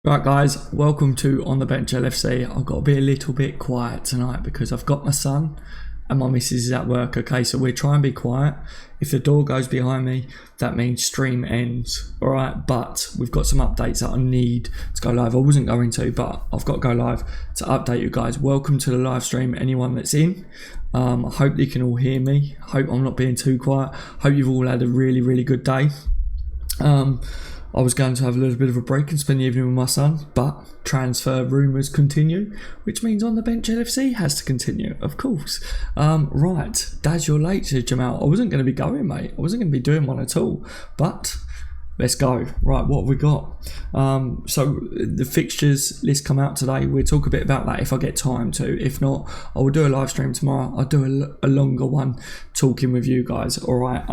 Right guys, welcome to On The Bench LFC. I've got to be a little bit quiet tonight because I've got my son and my missus is at work, okay? So we're trying to be quiet. If the door goes behind me, that means stream ends, alright? But we've got some updates that I need to go live. I wasn't going to, but I've got to go live to update you guys. Welcome to the live stream, anyone that's in. I hope you can all hear me. Hope I'm not being too quiet. Hope you've all had a really good day. I was going to have a little bit of a break and spend the evening with my son, but transfer rumours continue, which means On The Bench LFC has to continue, of course. Right, Daz, you're late, said Jamal. I wasn't going to be going, mate. I wasn't going to be doing one at all, but let's go. Right, what have we got? So the fixtures list come out today. We'll talk a bit about that if I get time to. If not, I will do a live stream tomorrow. I'll do a longer one talking with you guys, all right?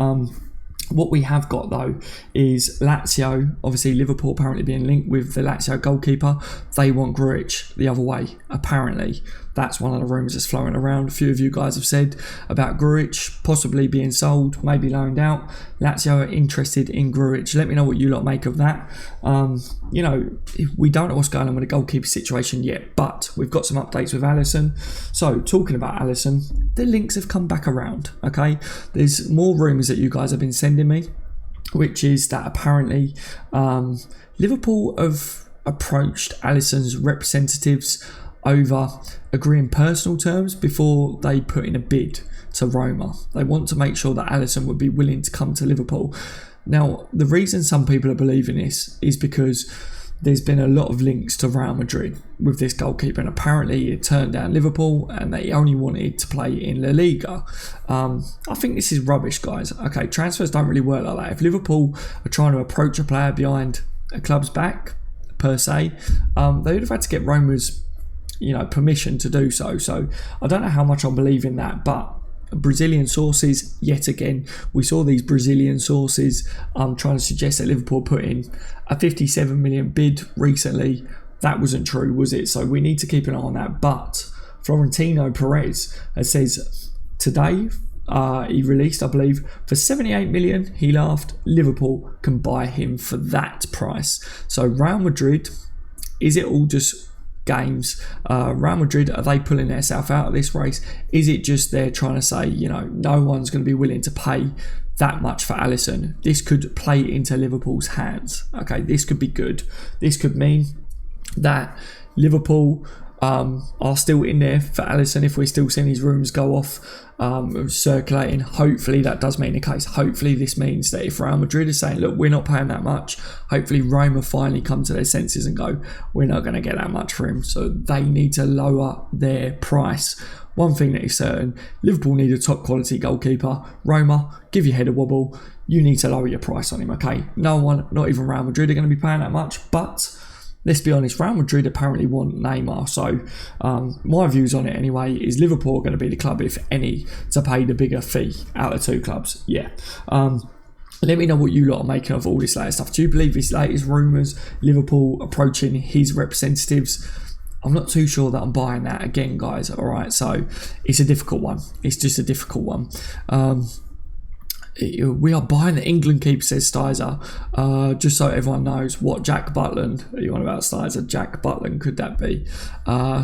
What we have got though is Lazio, obviously Liverpool apparently being linked with the Lazio goalkeeper. They want Griezmann the other way, apparently. That's one of the rumours that's flowing around. A few of you guys have said about Griezmann possibly being sold, maybe loaned out. Lazio are interested in Griezmann. Let me know what you lot make of that. You know, we don't know what's going on with the goalkeeper situation yet, but we've got some updates with Alisson. So, talking about Alisson, the links have come back around, okay? There's more rumours that you guys have been sending me, which is that apparently Liverpool have approached Alisson's representatives over agreeing personal terms before they put in a bid to Roma. They want to make sure that Alisson would be willing to come to Liverpool. Now, the reason some people are believing this is because there's been a lot of links to Real Madrid with this goalkeeper, and apparently it turned down Liverpool and they only wanted to play in La Liga. I think this is rubbish, guys. Okay, transfers don't really work like that. If Liverpool are trying to approach a player behind a club's back, per se, they would have had to get Roma's permission to do so. So I don't know how much I believe in that, but Brazilian sources, yet again, we saw these Brazilian sources trying to suggest that Liverpool put in a 57 million bid recently. That wasn't true, was it? So we need to keep an eye on that. But Florentino Perez says today, he released, I believe, for 78 million, he laughed, Liverpool can buy him for that price. So Real Madrid, is it all just games? Real Madrid, are they pulling themselves out of this race? Is it just they're trying to say, no one's going to be willing to pay that much for Alisson? This could play into Liverpool's hands. Okay, this could be good. This could mean that Liverpool are still in there for Alisson if we're still seeing these rumours go off circulating. Hopefully that does mean the case. Hopefully this means that if Real Madrid is saying, look, we're not paying that much, hopefully Roma finally come to their senses and go, we're not going to get that much for him, so they need to lower their price. One thing that is certain, Liverpool need a top quality goalkeeper. Roma, give your head a wobble, you need to lower your price on him, okay? No one, not even Real Madrid, are going to be paying that much, but let's be honest, Real Madrid apparently want Neymar. So my views on it anyway is Liverpool are going to be the club, if any, to pay the bigger fee out of two clubs. Yeah. Let me know what you lot are making of all this latest stuff. Do you believe this latest rumours, Liverpool approaching his representatives? I'm not too sure that I'm buying that again, guys. All right, so it's a difficult one. It's just a difficult one. We are buying the England keeper, says Stizer. Just so everyone knows what Jack Butland, are you on about Stizer? Jack Butland, could that be?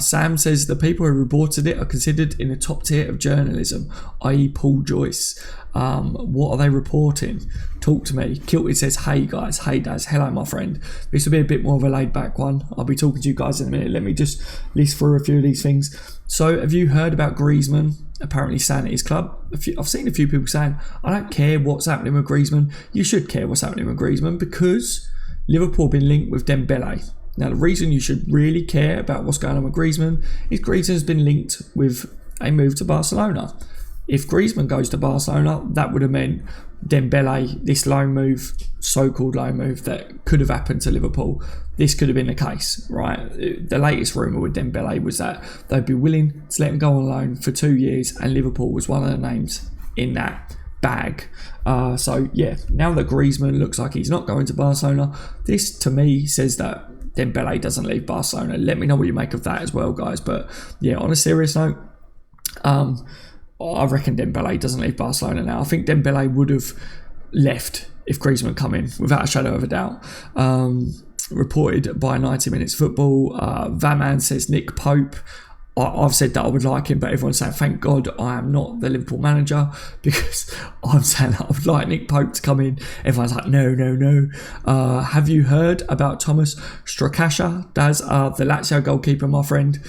Sam says the people who reported it are considered in the top tier of journalism, i.e. Paul Joyce. What are they reporting? Talk to me. Kilted says, hey guys, hey Daz, hello my friend. This will be a bit more of a laid back one. I'll be talking to you guys in a minute. Let me just list through a few of these things. So have you heard about Griezmann apparently staying at his club? I've seen a few people saying, I don't care what's happening with Griezmann. You should care what's happening with Griezmann because Liverpool have been linked with Dembele. Now the reason you should really care about what's going on with Griezmann is Griezmann's been linked with a move to Barcelona. If Griezmann goes to Barcelona, that would have meant Dembele, this loan move, so-called loan move that could have happened to Liverpool, this could have been the case, right? The latest rumour with Dembele was that they'd be willing to let him go on loan for 2 years, and Liverpool was one of the names in that bag. So yeah, now that Griezmann looks like he's not going to Barcelona, this to me says that Dembele doesn't leave Barcelona. Let me know what you make of that as well, guys. But yeah, on a serious note, I reckon Dembele doesn't leave Barcelona now. I think Dembele would have left if Griezmann come in, without a shadow of a doubt. reported by 90 Minutes Football. Vaman says Nick Pope. I've said that I would like him, but everyone's saying, thank God I am not the Liverpool manager, because I'm saying that I would like Nick Pope to come in. Everyone's like, no. Have you heard about Thomas Strakasha, Daz, the Lazio goalkeeper, my friend?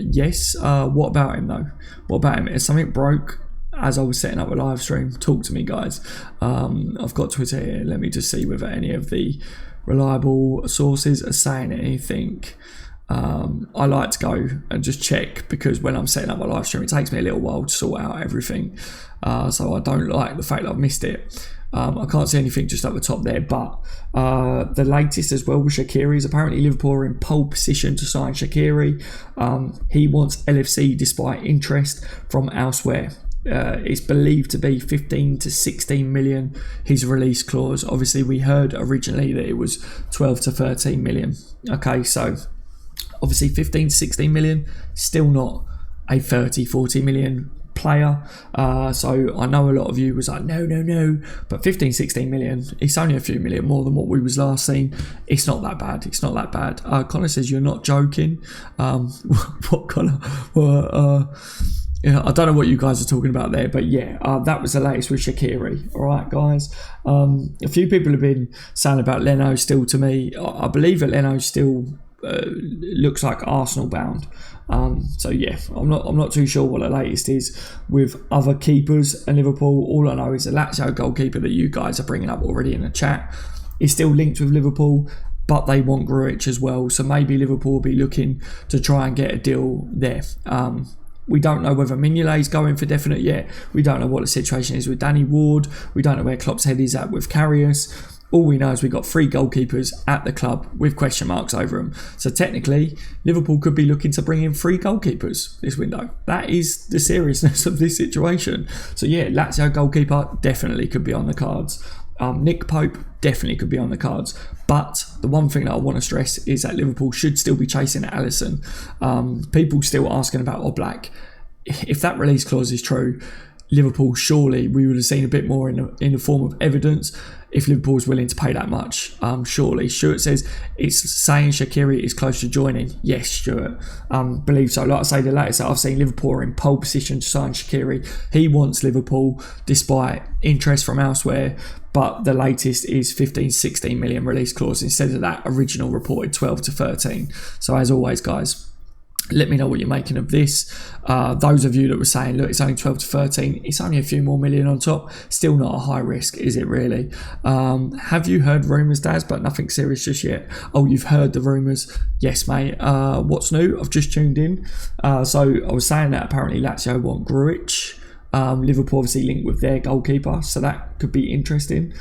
Yes. What about him, though? What about him? Is something broke as I was setting up a live stream? Talk to me, guys. I've got Twitter here. Let me just see whether any of the reliable sources are saying anything. I like to go and just check, because when I'm setting up my live stream, it takes me a little while to sort out everything, so I don't like the fact that I've missed it. I can't see anything just at the top there, but the latest as well with Shaqiri is apparently Liverpool are in pole position to sign Shaqiri. He wants LFC despite interest from elsewhere. It's believed to be 15 to 16 million, his release clause. Obviously we heard originally that it was 12 to 13 million. Okay, so obviously 15 to 16 million, still not a 30, 40 million player. So I know a lot of you was like, no, but 15, 16 million, it's only a few million more than what we was last seen. It's not that bad. Connor says, you're not joking. What Connor? I don't know what you guys are talking about there, but yeah, that was the latest with Shaqiri. All right, guys. A few people have been saying about Leno still to me. I believe that Leno still looks like Arsenal bound. So yeah, I'm not too sure what the latest is with other keepers and Liverpool. All I know is the Lazio goalkeeper that you guys are bringing up already in the chat is still linked with Liverpool, but they want Grujic as well. So maybe Liverpool will be looking to try and get a deal there. We don't know whether Mignolet is going for definite yet. We don't know what the situation is with Danny Ward. We don't know where Klopp's head is at with Karius. All we know is we've got 3 goalkeepers at the club with question marks over them. So technically, Liverpool could be looking to bring in 3 goalkeepers this window. That is the seriousness of this situation. So yeah, Lazio goalkeeper definitely could be on the cards. Nick Pope definitely could be on the cards. But the one thing that I want to stress is that Liverpool should still be chasing Alisson. People still asking about Oblak. If that release clause is true, Liverpool, surely we would have seen a bit more in the form of evidence if Liverpool's willing to pay that much. Surely. Stuart says it's saying Shaqiri is close to joining. Yes, Stuart. Believe so. Like I say, the latest that I've seen, Liverpool are in pole position to sign Shaqiri. He wants Liverpool despite interest from elsewhere, but the latest is 15, 16 million release clause instead of that original reported 12 to 13. So as always, guys, let me know what you're making of this. Those of you that were saying, look, it's only 12 to 13, it's only a few more million on top. Still not a high risk, is it really? Have you heard rumours, Daz, but nothing serious just yet? Oh, you've heard the rumours? Yes, mate. What's new? I've just tuned in. So I was saying that apparently Lazio want Grujic. Liverpool obviously linked with their goalkeeper, so that could be interesting.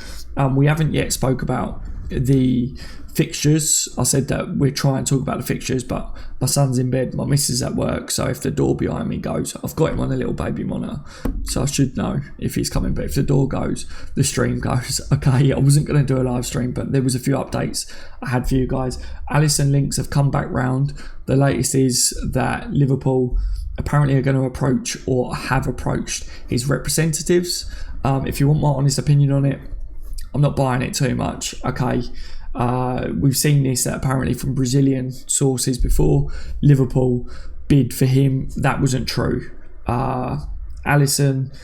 We haven't yet spoke about the fixtures. I said that we're trying to talk about the fixtures, but my son's in bed, my missus at work, so if the door behind me goes, I've got him on a little baby monitor, so I should know if he's coming, but if the door goes, the stream goes. Okay, I wasn't going to do a live stream, but there was a few updates I had for you guys. Alisson links have come back round. The latest is that Liverpool apparently are going to approach or have approached his representatives. If you want my honest opinion on it, I'm not buying it too much. Okay, we've seen this apparently from Brazilian sources before. Liverpool bid for him. That wasn't true. Alisson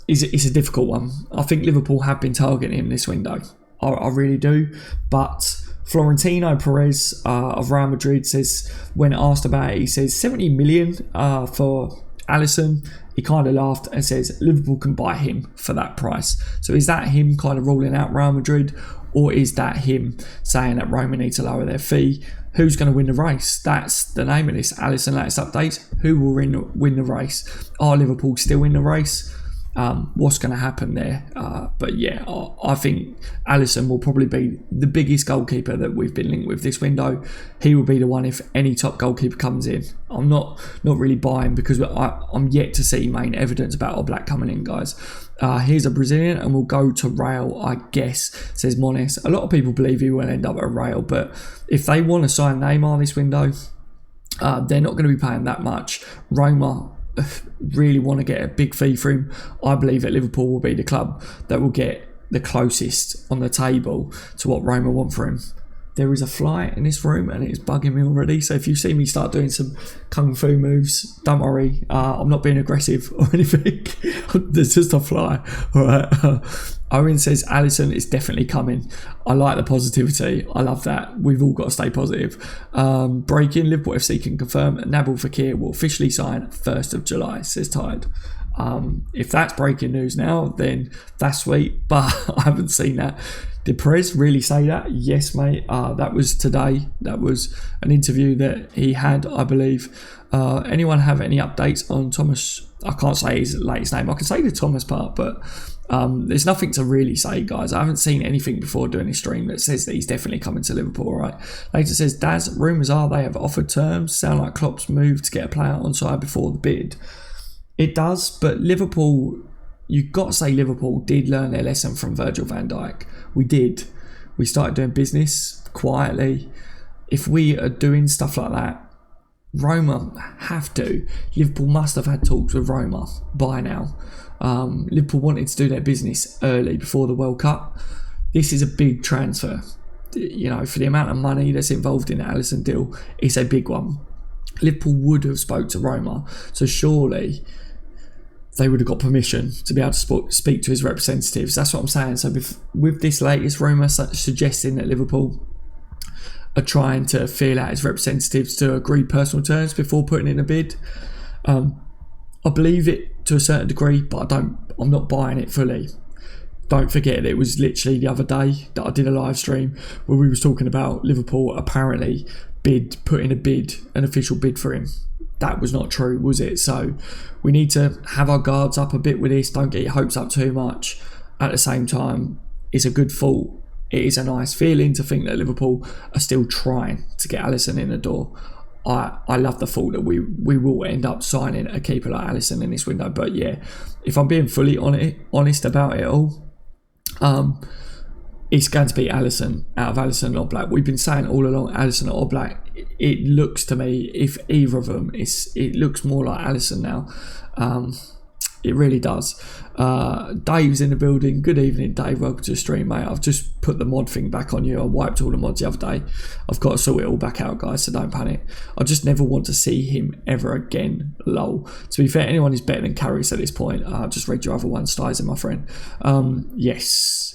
is a difficult one. I think Liverpool have been targeting him this window. I really do. But Florentino Perez of Real Madrid says, when asked about it, he says 70 million for Alisson. He kind of laughed and says Liverpool can buy him for that price. So is that him kind of ruling out Real Madrid, or is that him saying that Roma need to lower their fee? Who's going to win the race? That's the name of this. Alisson latest update. Who will win the race? Are Liverpool still in the race? What's going to happen there? But yeah, I think Alisson will probably be the biggest goalkeeper that we've been linked with this window. He will be the one if any top goalkeeper comes in. I'm not really buying, because I'm yet to see main evidence about Oblak coming in, guys. Here's a Brazilian, and we'll go to Real, I guess, says Mones. A lot of people believe he will end up at Real, but if they want to sign Neymar this window, they're not going to be paying that much. Roma really want to get a big fee for him. I believe that Liverpool will be the club that will get the closest on the table to what Roma want for him. there is a fly in this room and it's bugging me already. So if you see me start doing some kung fu moves, don't worry. I'm not being aggressive or anything. There's just a fly. All right. Owen says Alisson is definitely coming. I like the positivity. I love that. We've all got to stay positive. Breaking, Liverpool FC can confirm Nabil Fekir will officially sign 1st of July, says Tide. If that's breaking news now, then that's sweet, but I haven't seen that. Did Perez really say that? Yes, mate. That was today. That was an interview that he had, I believe. Anyone have any updates on Thomas? I can't say his latest name. I can say the Thomas part, but there's nothing to really say, guys. I haven't seen anything before doing this stream that says that he's definitely coming to Liverpool, right? Later says, Daz, rumours are they have offered terms. Sound like Klopp's move to get a player on side before the bid. It does, but Liverpool, you've got to say Liverpool did learn their lesson from Virgil van Dijk. We did. We started doing business quietly. If we are doing stuff like that, Roma have to. Liverpool must have had talks with Roma by now. Liverpool wanted to do their business early before the World Cup. This is a big transfer. You know, for the amount of money that's involved in the Alisson deal, it's a big one. Liverpool would have spoke to Roma, so surely they would have got permission to be able to speak to his representatives. That's what I'm saying. So with this latest rumour suggesting that Liverpool are trying to feel out his representatives to agree personal terms before putting in a bid, I believe it to a certain degree, but I'm not buying it fully. Don't forget, it was literally the other day that I did a live stream where we was talking about Liverpool apparently putting an official bid for him. That was not true, was it? So we need to have our guards up a bit with this. Don't get your hopes up too much. At the same time, it's a good thought. It is a nice feeling to think that Liverpool are still trying to get Alisson in the door. I love the thought that we will end up signing a keeper like Alisson in this window. But yeah, if I'm being fully honest about it all, it's going to be Alisson out of Alisson and Oblak. We've been saying all along Alisson or Oblak. It looks to me, if either of them, it looks more like Alisson now. It really does. Dave's in the building. Good evening, Dave. Welcome to the stream, mate. I've just put the mod thing back on you. I wiped all the mods the other day. I've got to sort it all back out, guys, so don't panic. I just never want to see him ever again. Lol. To be fair, anyone is better than Karius at this point. I've just read your other one, Stizen, my friend. Yes.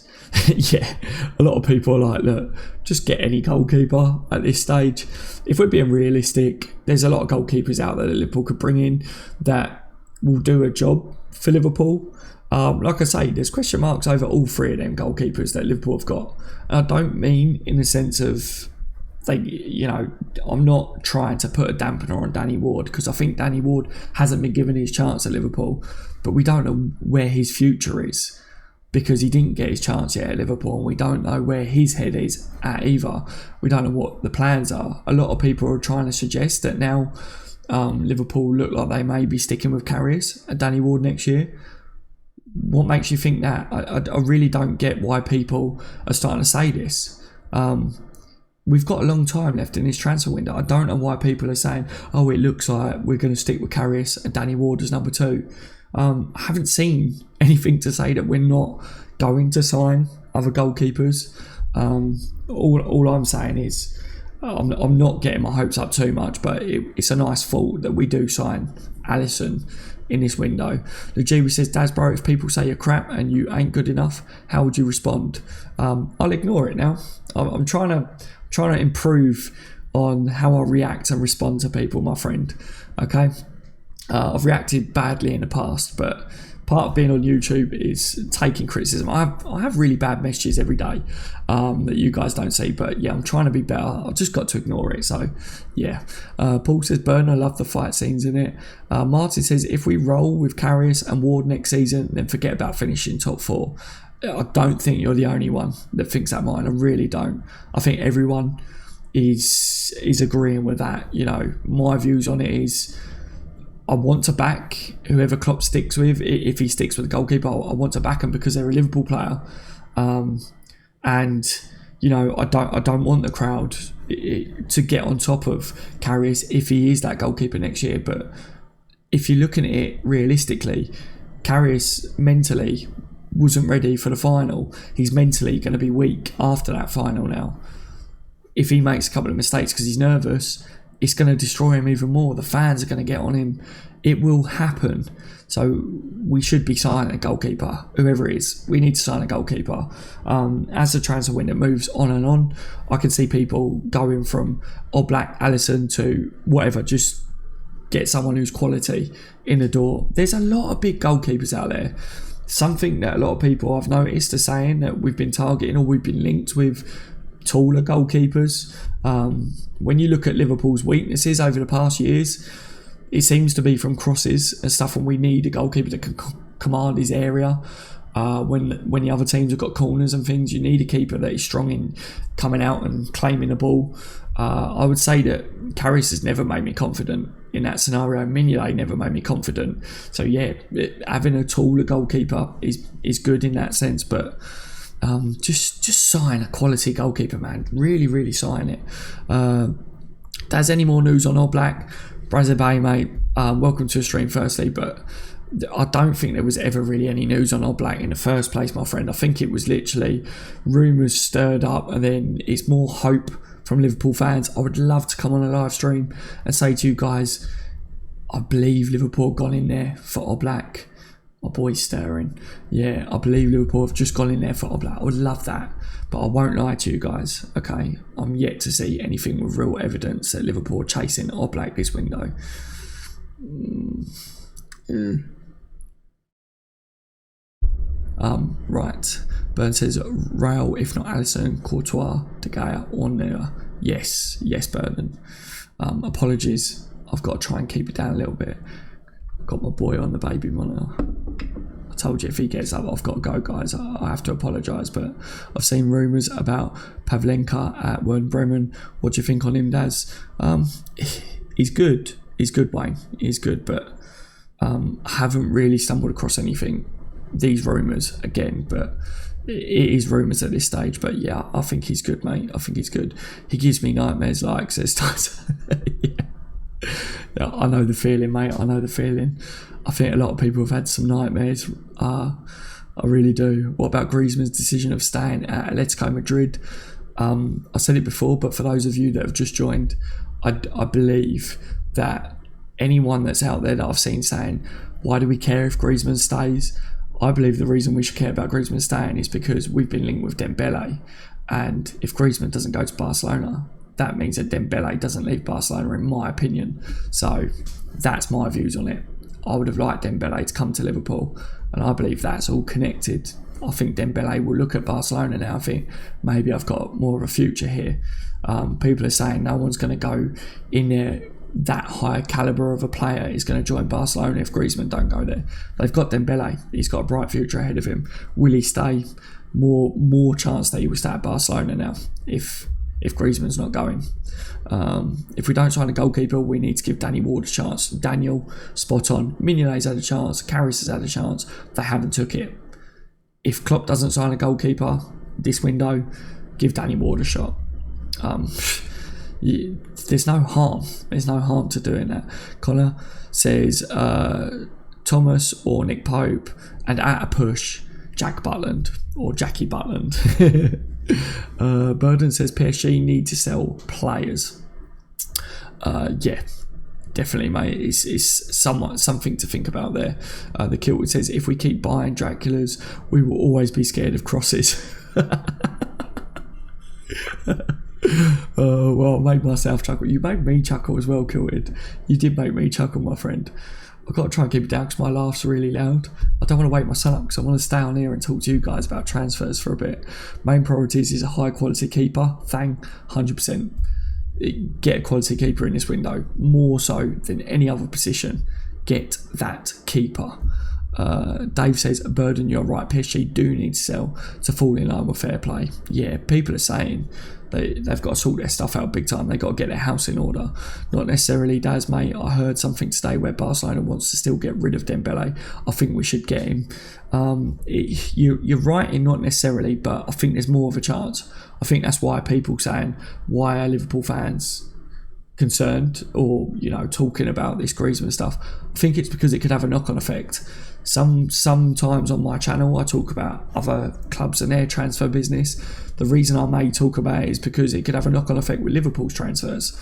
Yeah, a lot of people are like, look, just get any goalkeeper at this stage. If we're being realistic, there's a lot of goalkeepers out there that Liverpool could bring in that will do a job for Liverpool. Like I say, there's question marks over all three of them goalkeepers that Liverpool have got. And I don't mean in the sense of I'm not trying to put a dampener on Danny Ward, because I think Danny Ward hasn't been given his chance at Liverpool, but we don't know where his future is, because he didn't get his chance yet at Liverpool, and we don't know where his head is at either. We don't know what the plans are. A lot of people are trying to suggest that now Liverpool look like they may be sticking with Karius and Danny Ward next year. What makes you think that? I really don't get why people are starting to say this. We've got a long time left in this transfer window. I don't know why people are saying, oh, it looks like we're going to stick with Karius and Danny Ward as number 2. I haven't seen anything to say that we're not going to sign other goalkeepers. All I'm saying is I'm not getting my hopes up too much, but it's a nice thought that we do sign Alisson in this window. Lujiba says, Dasbro, if people say you're crap and you ain't good enough, how would you respond? I'll ignore it now. I'm trying to improve on how I react and respond to people, my friend. Okay. I've reacted badly in the past, but part of being on YouTube is taking criticism. I have really bad messages every day that you guys don't see, but yeah, I'm trying to be better. I've just got to ignore it. So yeah. Paul says, Burn, I love the fight scenes in it. Martin says, if we roll with Karius and Ward next season, then forget about finishing top 4. I don't think you're the only one that thinks that, mine. I really don't. I think everyone is agreeing with that. You know, my views on it is, I want to back whoever Klopp sticks with. If he sticks with the goalkeeper, I want to back him because they're a Liverpool player. And you know, I don't want the crowd to get on top of Karius if he is that goalkeeper next year. But if you're looking at it realistically, Karius mentally wasn't ready for the final. He's mentally going to be weak after that final now. if he makes a couple of mistakes because he's nervous, it's going to destroy him even more. The fans are going to get on him. It will happen. So we should be signing a goalkeeper, whoever it is. We need to sign a goalkeeper. As the transfer window moves on and on, I can see people going from Oblak, Alisson to whatever, just get someone who's quality in the door. There's a lot of big goalkeepers out there. Something that a lot of people I've noticed are saying that we've been targeting or we've been linked with taller goalkeepers. When you look at Liverpool's weaknesses over the past years, it seems to be from crosses and stuff, and we need a goalkeeper that can command his area. When the other teams have got corners and things, you need a keeper that is strong in coming out and claiming the ball. I would say that Karius has never made me confident in that scenario. Mignolet never made me confident. So yeah, having a taller goalkeeper is good in that sense, but just sign a quality goalkeeper, man. Really sign it. There's any more news on Oblak? Brazil Bay, mate, welcome to the stream firstly, but I don't think there was ever really any news on Oblak in the first place, my friend. I think it was literally rumours stirred up, and then it's more hope from Liverpool fans. I would love to come on a live stream and say to you guys, I believe Liverpool have gone in there for Oblak. My boy's stirring. Yeah, I believe Liverpool have just gone in there for Oblak. I would love that, but I won't lie to you guys, okay? I'm yet to see anything with real evidence that Liverpool are chasing Oblak this window. Right. Burn says Rail, if not Alisson, Courtois, De Gea, or Neuer. Yes, Burden. Apologies. I've got to try and keep it down a little bit. Got my boy on the baby monitor. I told you if he gets up, I've got to go, guys. I have to apologise, but I've seen rumours about Pavlenka at Werder Bremen. What do you think on him, Daz? He's good. He's good, Wayne. He's good, but I haven't really stumbled across anything. These rumours again, but it is rumours at this stage. But yeah, I think he's good, mate. I think he's good. He gives me nightmares, like says Tyson. Yeah, I know the feeling, mate. I know the feeling. I think a lot of people have had some nightmares. I really do. What about Griezmann's decision of staying at Atletico Madrid? I said it before, but for those of you that have just joined, I believe that anyone that's out there that I've seen saying, why do we care if Griezmann stays? I believe the reason we should care about Griezmann staying is because we've been linked with Dembele, and if Griezmann doesn't go to Barcelona, that means that Dembele doesn't leave Barcelona, in my opinion. So that's my views on it. I would have liked Dembele to come to Liverpool, and I believe that's all connected. I think Dembele will look at Barcelona now and think, maybe I've got more of a future here. People are saying no one's going to go in there. That high calibre of a player is going to join Barcelona if Griezmann don't go there. They've got Dembele. He's got a bright future ahead of him. Will he stay? More chance that he will stay at Barcelona now if Griezmann's not going. If we don't sign a goalkeeper, we need to give Danny Ward a chance. Daniel, spot on. Mignolet's had a chance. Karius has had a chance. They haven't took it. If Klopp doesn't sign a goalkeeper this window, give Danny Ward a shot. There's no harm. There's no harm to doing that. Connor says Thomas or Nick Pope, and at a push, Jack Butland or Jackie Butland. Burden says PSG need to sell players. Yeah, definitely, mate. It's something to think about there. The Kilwood says if we keep buying Draculas, we will always be scared of crosses. Well, I made myself chuckle. You made me chuckle as well, Kilwood. You did make me chuckle, my friend. I've got to try and keep it down because my laughs are really loud. I don't want to wake my son up because I want to stay on here and talk to you guys about transfers for a bit. Main priorities is a high quality keeper. 100%. Get a quality keeper in this window. More so than any other position. Get that keeper. Dave says, Burden, you're right. PSG do need to sell to fall in line with fair play. Yeah, people are saying they've got to sort their stuff out big time. They've got to get their house in order. Not necessarily, Daz, mate. I heard something today where Barcelona wants to still get rid of Dembele. I think we should get him. You're right in not necessarily, but I think there's more of a chance. I think that's why people saying, why are Liverpool fans concerned or, talking about this Griezmann stuff? I think it's because it could have a knock-on effect. Sometimes on my channel I talk about other clubs and their transfer business. The reason I may talk about it is because it could have a knock-on effect with Liverpool's transfers.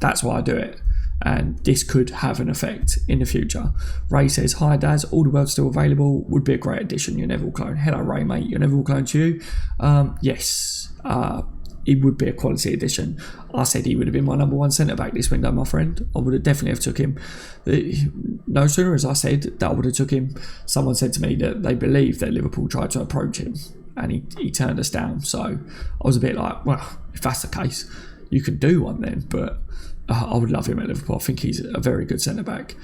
That's why I do it, and this could have an effect in the future. Ray says, hi Daz, all the world's still available, would be a great addition, your Neville clone. Hello Ray mate, your Neville clone to you. Yes, it would be a quality addition. I said he would have been my number one centre-back this window, my friend. I would have definitely have took him. No sooner as I said that I would have took him, someone said to me that they believed that Liverpool tried to approach him and he turned us down. So I was a bit like, well, if that's the case, you could do one then, but I would love him at Liverpool. I think he's a very good centre-back.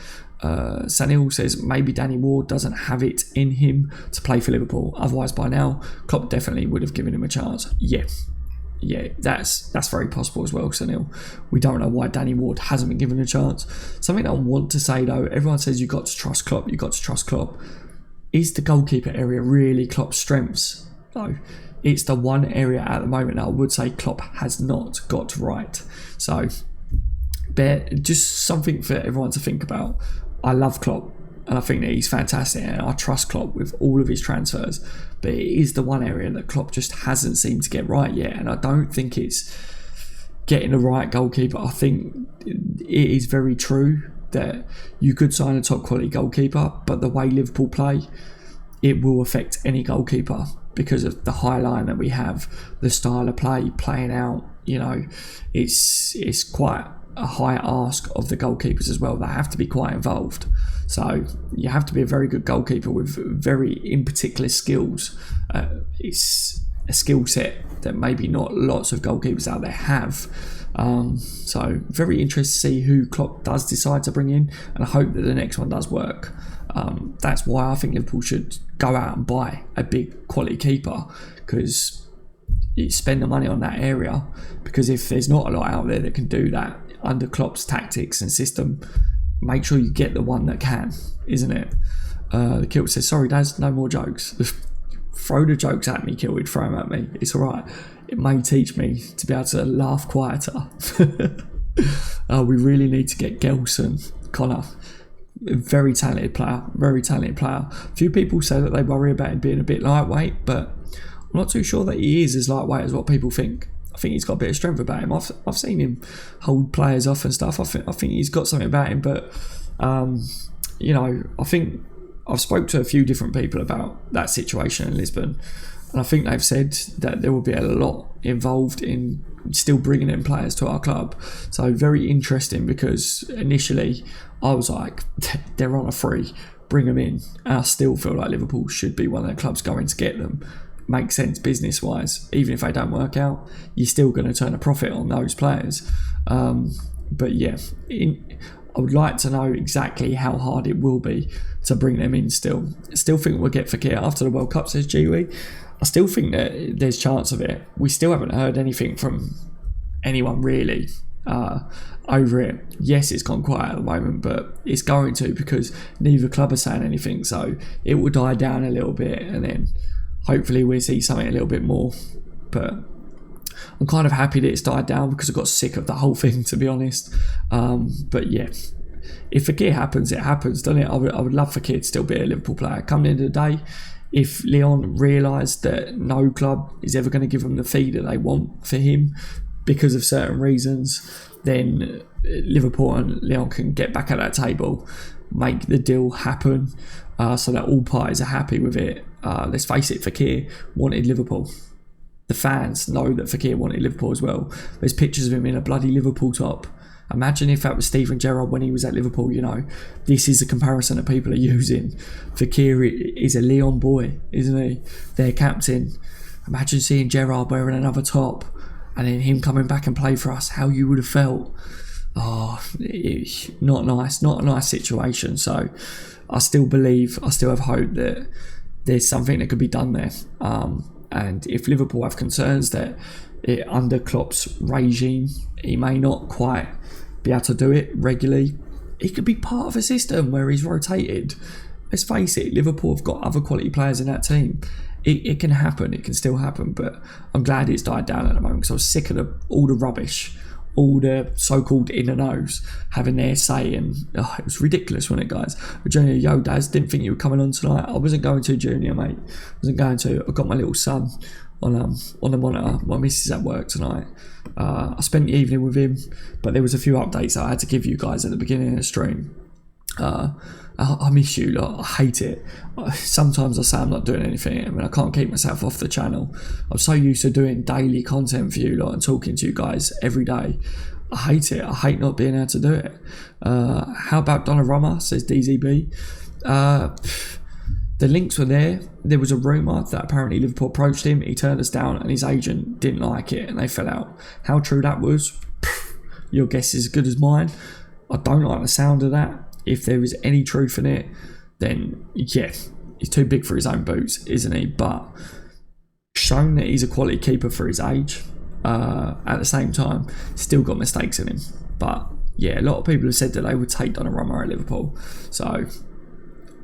Sanil says maybe Danny Ward doesn't have it in him to play for Liverpool. Otherwise, by now, Klopp definitely would have given him a chance. Yeah, that's very possible as well, Sunil. We don't know why Danny Ward hasn't been given a chance. Something I want to say though, everyone says you've got to trust Klopp, Is the goalkeeper area really Klopp's strengths? No, it's the one area at the moment that I would say Klopp has not got right. So, just something for everyone to think about. I love Klopp, and I think that he's fantastic, and I trust Klopp with all of his transfers, but it is the one area that Klopp just hasn't seemed to get right yet, and I don't think it's getting the right goalkeeper. I think it is very true that you could sign a top quality goalkeeper, but the way Liverpool play, it will affect any goalkeeper because of the high line that we have, the style of play, playing out, it's quite a high ask of the goalkeepers as well. They have to be quite involved. So you have to be a very good goalkeeper with very in particular skills. It's a skill set that maybe not lots of goalkeepers out there have. So very interested to see who Klopp does decide to bring in, and I hope that the next one does work. That's why I think Liverpool should go out and buy a big quality keeper, because you spend the money on that area, because if there's not a lot out there that can do that under Klopp's tactics and system, make sure you get the one that can, isn't it? The Kilt says, sorry Daz, no more jokes. Throw the jokes at me, Kilwood, throw them at me. It's alright. It may teach me to be able to laugh quieter. We really need to get Gelson, Connor. Very talented player. A few people say that they worry about him being a bit lightweight, but I'm not too sure that he is as lightweight as what people think. I think he's got a bit of strength about him. I've seen him hold players off and stuff. I think he's got something about him, but I think I've spoke to a few different people about that situation in Lisbon, and I think they've said that there will be a lot involved in still bringing in players to our club. So very interesting, because initially I was like, they're on a free, bring them in, and I still feel like Liverpool should be one of the clubs going to get them. Makes sense business wise. Even if they don't work out, you're still going to turn a profit on those players. But yeah, I would like to know exactly how hard it will be to bring them in still. Still think we'll get Fekir after the World Cup, says Jiwi. I still think that there's chance of it. We still haven't heard anything from anyone really over it. Yes, it's gone quiet at the moment, but it's going to, because neither club are saying anything. So it will die down a little bit, and then hopefully we'll see something a little bit more. But I'm kind of happy that it's died down, because I got sick of the whole thing, to be honest. But yeah, if Fekir happens, it happens, doesn't it? I would love Fekir to still be a Liverpool player. Come the end of the day, if Lyon realise that no club is ever going to give them the fee that they want for him because of certain reasons, then Liverpool and Lyon can get back at that table, make the deal happen, so that all parties are happy with it. Let's face it, Fekir wanted Liverpool. The fans know that Fekir wanted Liverpool as well. There's pictures of him in a bloody Liverpool top. Imagine if that was Steven Gerrard when he was at Liverpool. This is a comparison that people are using. Fekir is a Lyon boy, isn't he? Their captain. Imagine seeing Gerrard wearing another top, and then him coming back and play for us. How you would have felt. Not nice. Not a nice situation. So I still have hope that there's something that could be done there. And if Liverpool have concerns that under Klopp's regime, he may not quite be able to do it regularly, he could be part of a system where he's rotated. Let's face it, Liverpool have got other quality players in that team. It can happen, it can still happen, but I'm glad it's died down at the moment, because I was sick of all the rubbish all the so-called in-and-outs having their say, and it was ridiculous, wasn't it, guys? But Junior, yo, Daz, didn't think you were coming on tonight. I wasn't going to, Junior, mate. I wasn't going to. I got my little son on the monitor. My missus at work tonight. I spent the evening with him, but there was a few updates I had to give you guys at the beginning of the stream. I miss you lot. I hate it. Sometimes I say I'm not doing anything. I mean, I can't keep myself off the channel. I'm so used to doing daily content for you lot and talking to you guys every day. I hate it. I hate not being able to do it. How about Donnarumma, says DZB. The links were there. There was a rumour that apparently Liverpool approached him. He turned us down and his agent didn't like it and they fell out. How true that was, your guess is as good as mine. I don't like the sound of that. If there is any truth in it, then yeah, he's too big for his own boots, isn't he? But shown that he's a quality keeper for his age, at the same time, still got mistakes in him. But yeah, a lot of people have said that they would take Donnarumma at Liverpool. So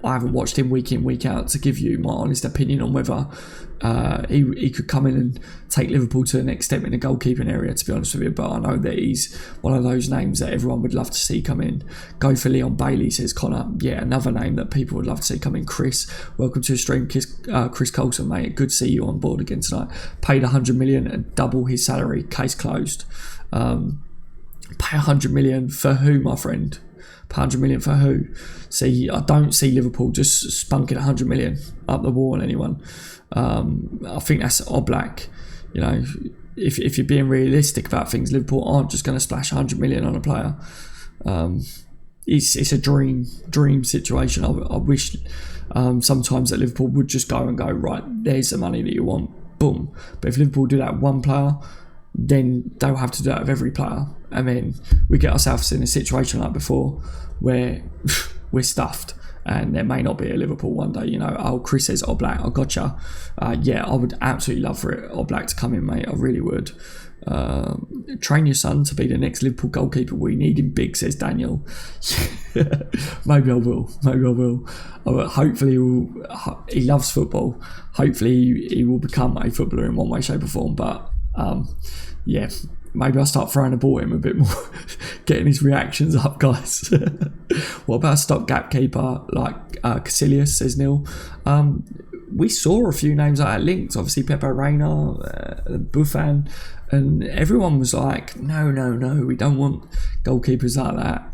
I haven't watched him week in, week out to give you my honest opinion on whether he could come in and take Liverpool to the next step in the goalkeeping area, to be honest with you. But I know that he's one of those names that everyone would love to see come in. Go for Leon Bailey, says Connor. Yeah, another name that people would love to see come in. Chris, welcome to the stream. Chris Colson, mate. Good to see you on board again tonight. Paid 100 million and double his salary. Case closed. Pay 100 million for who, my friend? 100 million for who? See, I don't see Liverpool just spunking 100 million up the wall on anyone. I think that's Oblak. You know, if you're being realistic about things, Liverpool aren't just going to splash 100 million on a player. It's a dream situation. I wish sometimes that Liverpool would just go and go, right, there's the money that you want, boom. But if Liverpool do that with one player, then they'll have to do that with every player, and then we get ourselves in a situation like before where we're stuffed and there may not be a Liverpool one day. You know, oh, Chris says Oblak, I gotcha. Yeah, I would absolutely love for it, Oblak to come in, mate. I really would. Train your son to be the next Liverpool goalkeeper. We need him big, says Daniel. Maybe I will. Hopefully he loves football. Hopefully he will become a footballer in one way, shape or form. But yeah, maybe I'll start throwing the ball at him a bit more, getting his reactions up, guys. What about a stopgap keeper like Casillas, says Neil? We saw a few names like that linked, obviously Pepe Reina, Buffon, and everyone was like, no, we don't want goalkeepers like that.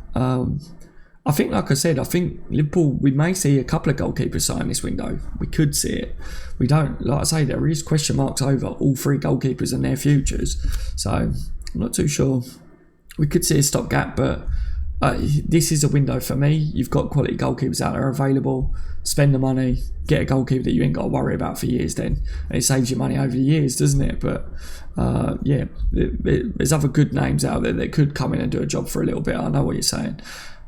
I think, like I said, I think Liverpool, we may see a couple of goalkeepers sign this window. We could see it. We don't. Like I say, there is question marks over all three goalkeepers and their futures. So I'm not too sure. We could see a stopgap, but this is a window for me. You've got quality goalkeepers out there available. Spend the money, get a goalkeeper that you ain't got to worry about for years then. And it saves you money over the years, doesn't it? But yeah, there's other good names out there that could come in and do a job for a little bit. I know what you're saying.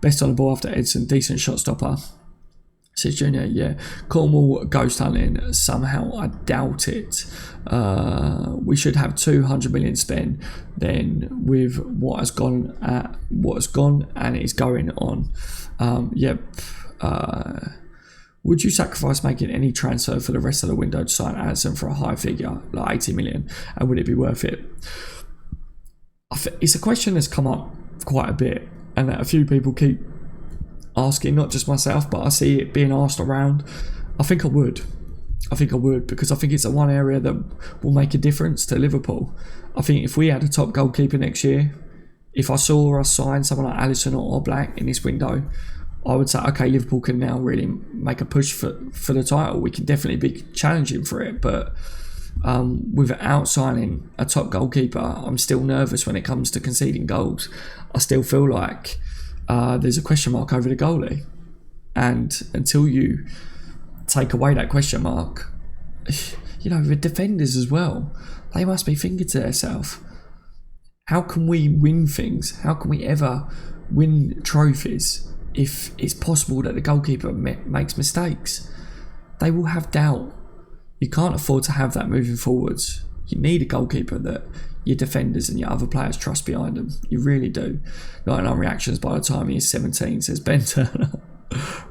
Best on the ball after Edson, decent shot stopper, says Junior. Yeah, Cornwall ghost hunting, somehow I doubt it. We should have 200 million spent then with what has gone and is going on. Yep. Would you sacrifice making any transfer for the rest of the window to sign Alisson for a high figure, like 80 million, and would it be worth it? It's a question that's come up quite a bit, and that a few people keep asking, not just myself, but I see it being asked around. I think I would, because I think it's the one area that will make a difference to Liverpool. I think if we had a top goalkeeper next year, if I saw us sign someone like Alisson or Oblak in this window, I would say, okay, Liverpool can now really make a push for the title. We can definitely be challenging for it, but without signing a top goalkeeper, I'm still nervous when it comes to conceding goals. I still feel like there's a question mark over the goalie, and until you take away that question mark, you know, the defenders as well, they must be thinking to themselves, how can we win things? How can we ever win trophies if it's possible that the goalkeeper makes mistakes? They will have doubt. You can't afford to have that moving forwards. You need a goalkeeper that your defenders and your other players trust behind them. You really do. 99 reactions by the time he is 17, says Ben Turner.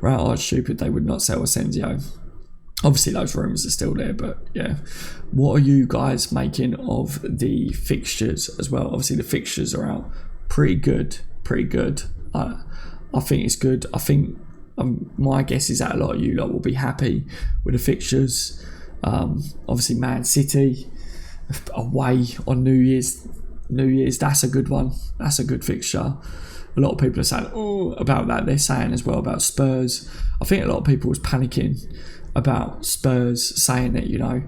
Right, oh, it's stupid. They would not sell Asensio. Obviously, those rumours are still there, but yeah. What are you guys making of the fixtures as well? Obviously, the fixtures are out. Pretty good. I think it's good. I think my guess is that a lot of you lot will be happy with the fixtures. Obviously, Man City away on New Year's. That's a good one. That's a good fixture. A lot of people are saying about that. They're saying as well about Spurs. I think a lot of people was panicking about Spurs, saying that, you know,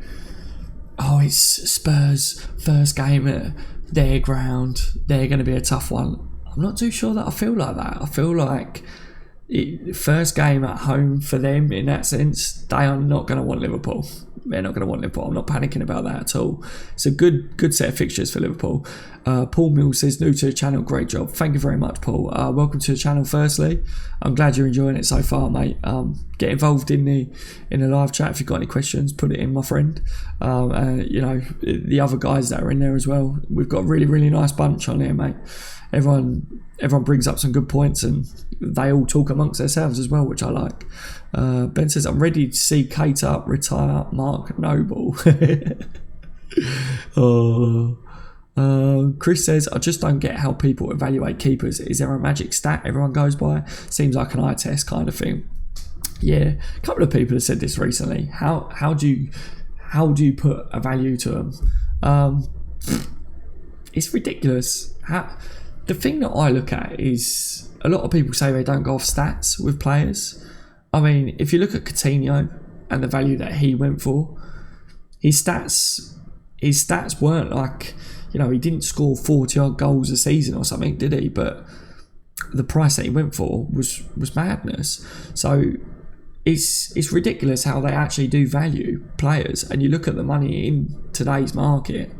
it's Spurs first game at their ground, they're going to be a tough one. I'm not too sure that I feel like that. I feel like first game at home for them, in that sense, they are not going to want Liverpool. They're not going to want Liverpool. I'm not panicking about that at all. It's a good set of fixtures for Liverpool. Paul Mills says, new to the channel, great job. Thank you very much, Paul. Welcome to the channel firstly. I'm glad you're enjoying it so far, mate. Get involved in the live chat. If you've got any questions, put it in, my friend. You know, the other guys that are in there as well. We've got a really nice bunch on here, mate. Everyone brings up some good points, and they all talk amongst themselves as well, which I like. Ben says, I'm ready to see Keita retire Mark Noble. Chris says, I just don't get how people evaluate keepers. Is there a magic stat everyone goes by? Seems like an eye test kind of thing. Yeah, a couple of people have said this recently. How do you put a value to them? It's ridiculous. The thing that I look at is a lot of people say they don't go off stats with players. I mean, if you look at Coutinho and the value that he went for, his stats weren't like, you know, he didn't score 40 odd goals a season or something, did he? But the price that he went for was madness. So it's ridiculous how they actually do value players. And you look at the money in today's market,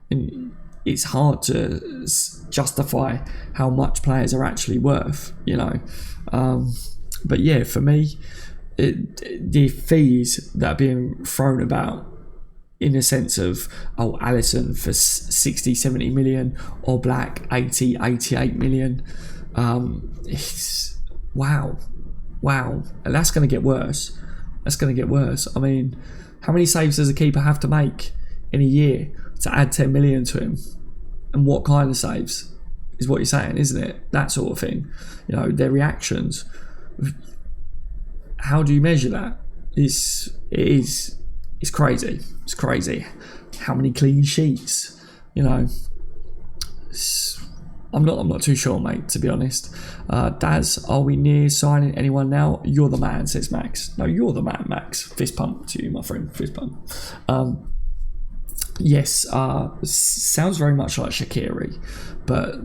and it's hard to justify how much players are actually worth, you know. But yeah, for me, the fees that are being thrown about in the sense of, Alisson for 60, 70 million, or Black 80, 88 million, it's wow. And that's going to get worse. I mean, how many saves does a keeper have to make in a year to add 10 million to him? And what kind of saves is what you're saying, isn't it? That sort of thing. You know, their reactions. How do you measure that? It's crazy. It's crazy. How many clean sheets? You know, I'm not too sure, mate, to be honest. Daz, are we near signing anyone now? You're the man, says Max. No, you're the man, Max. Fist pump to you, my friend. Fist pump. Yes, sounds very much like Shaqiri, but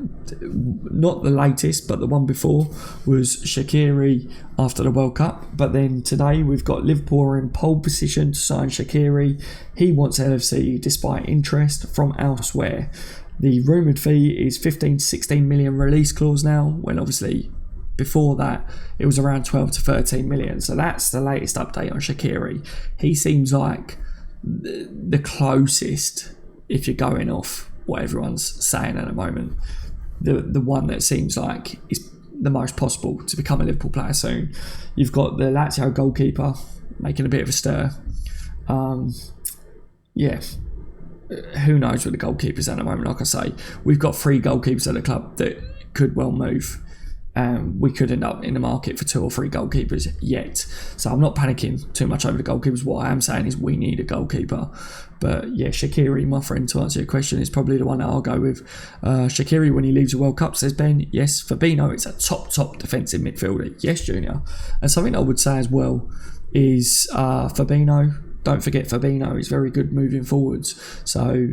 not the latest, but the one before was Shaqiri after the World Cup. But then today we've got Liverpool in pole position to sign Shaqiri. He wants LFC despite interest from elsewhere. The rumoured fee is 15 to 16 million release clause now, when obviously before that it was around 12 to 13 million. So that's the latest update on Shaqiri. He seems like the closest, if you're going off what everyone's saying at the moment, the one that seems like is the most possible to become a Liverpool player soon. You've got the Lazio goalkeeper making a bit of a stir. Yeah, who knows with the goalkeepers at the moment. Like I say, we've got 3 goalkeepers at the club that could well move. We could end up in the market for 2 or 3 goalkeepers yet. So I'm not panicking too much over the goalkeepers. What I am saying is we need a goalkeeper. But yeah, Shaqiri, my friend, to answer your question, is probably the one that I'll go with. Shaqiri, when he leaves the World Cup, says Ben. Yes, Fabinho, it's a top defensive midfielder. Yes, Junior. And something I would say as well is Fabinho. Don't forget Fabinho is very good moving forwards. So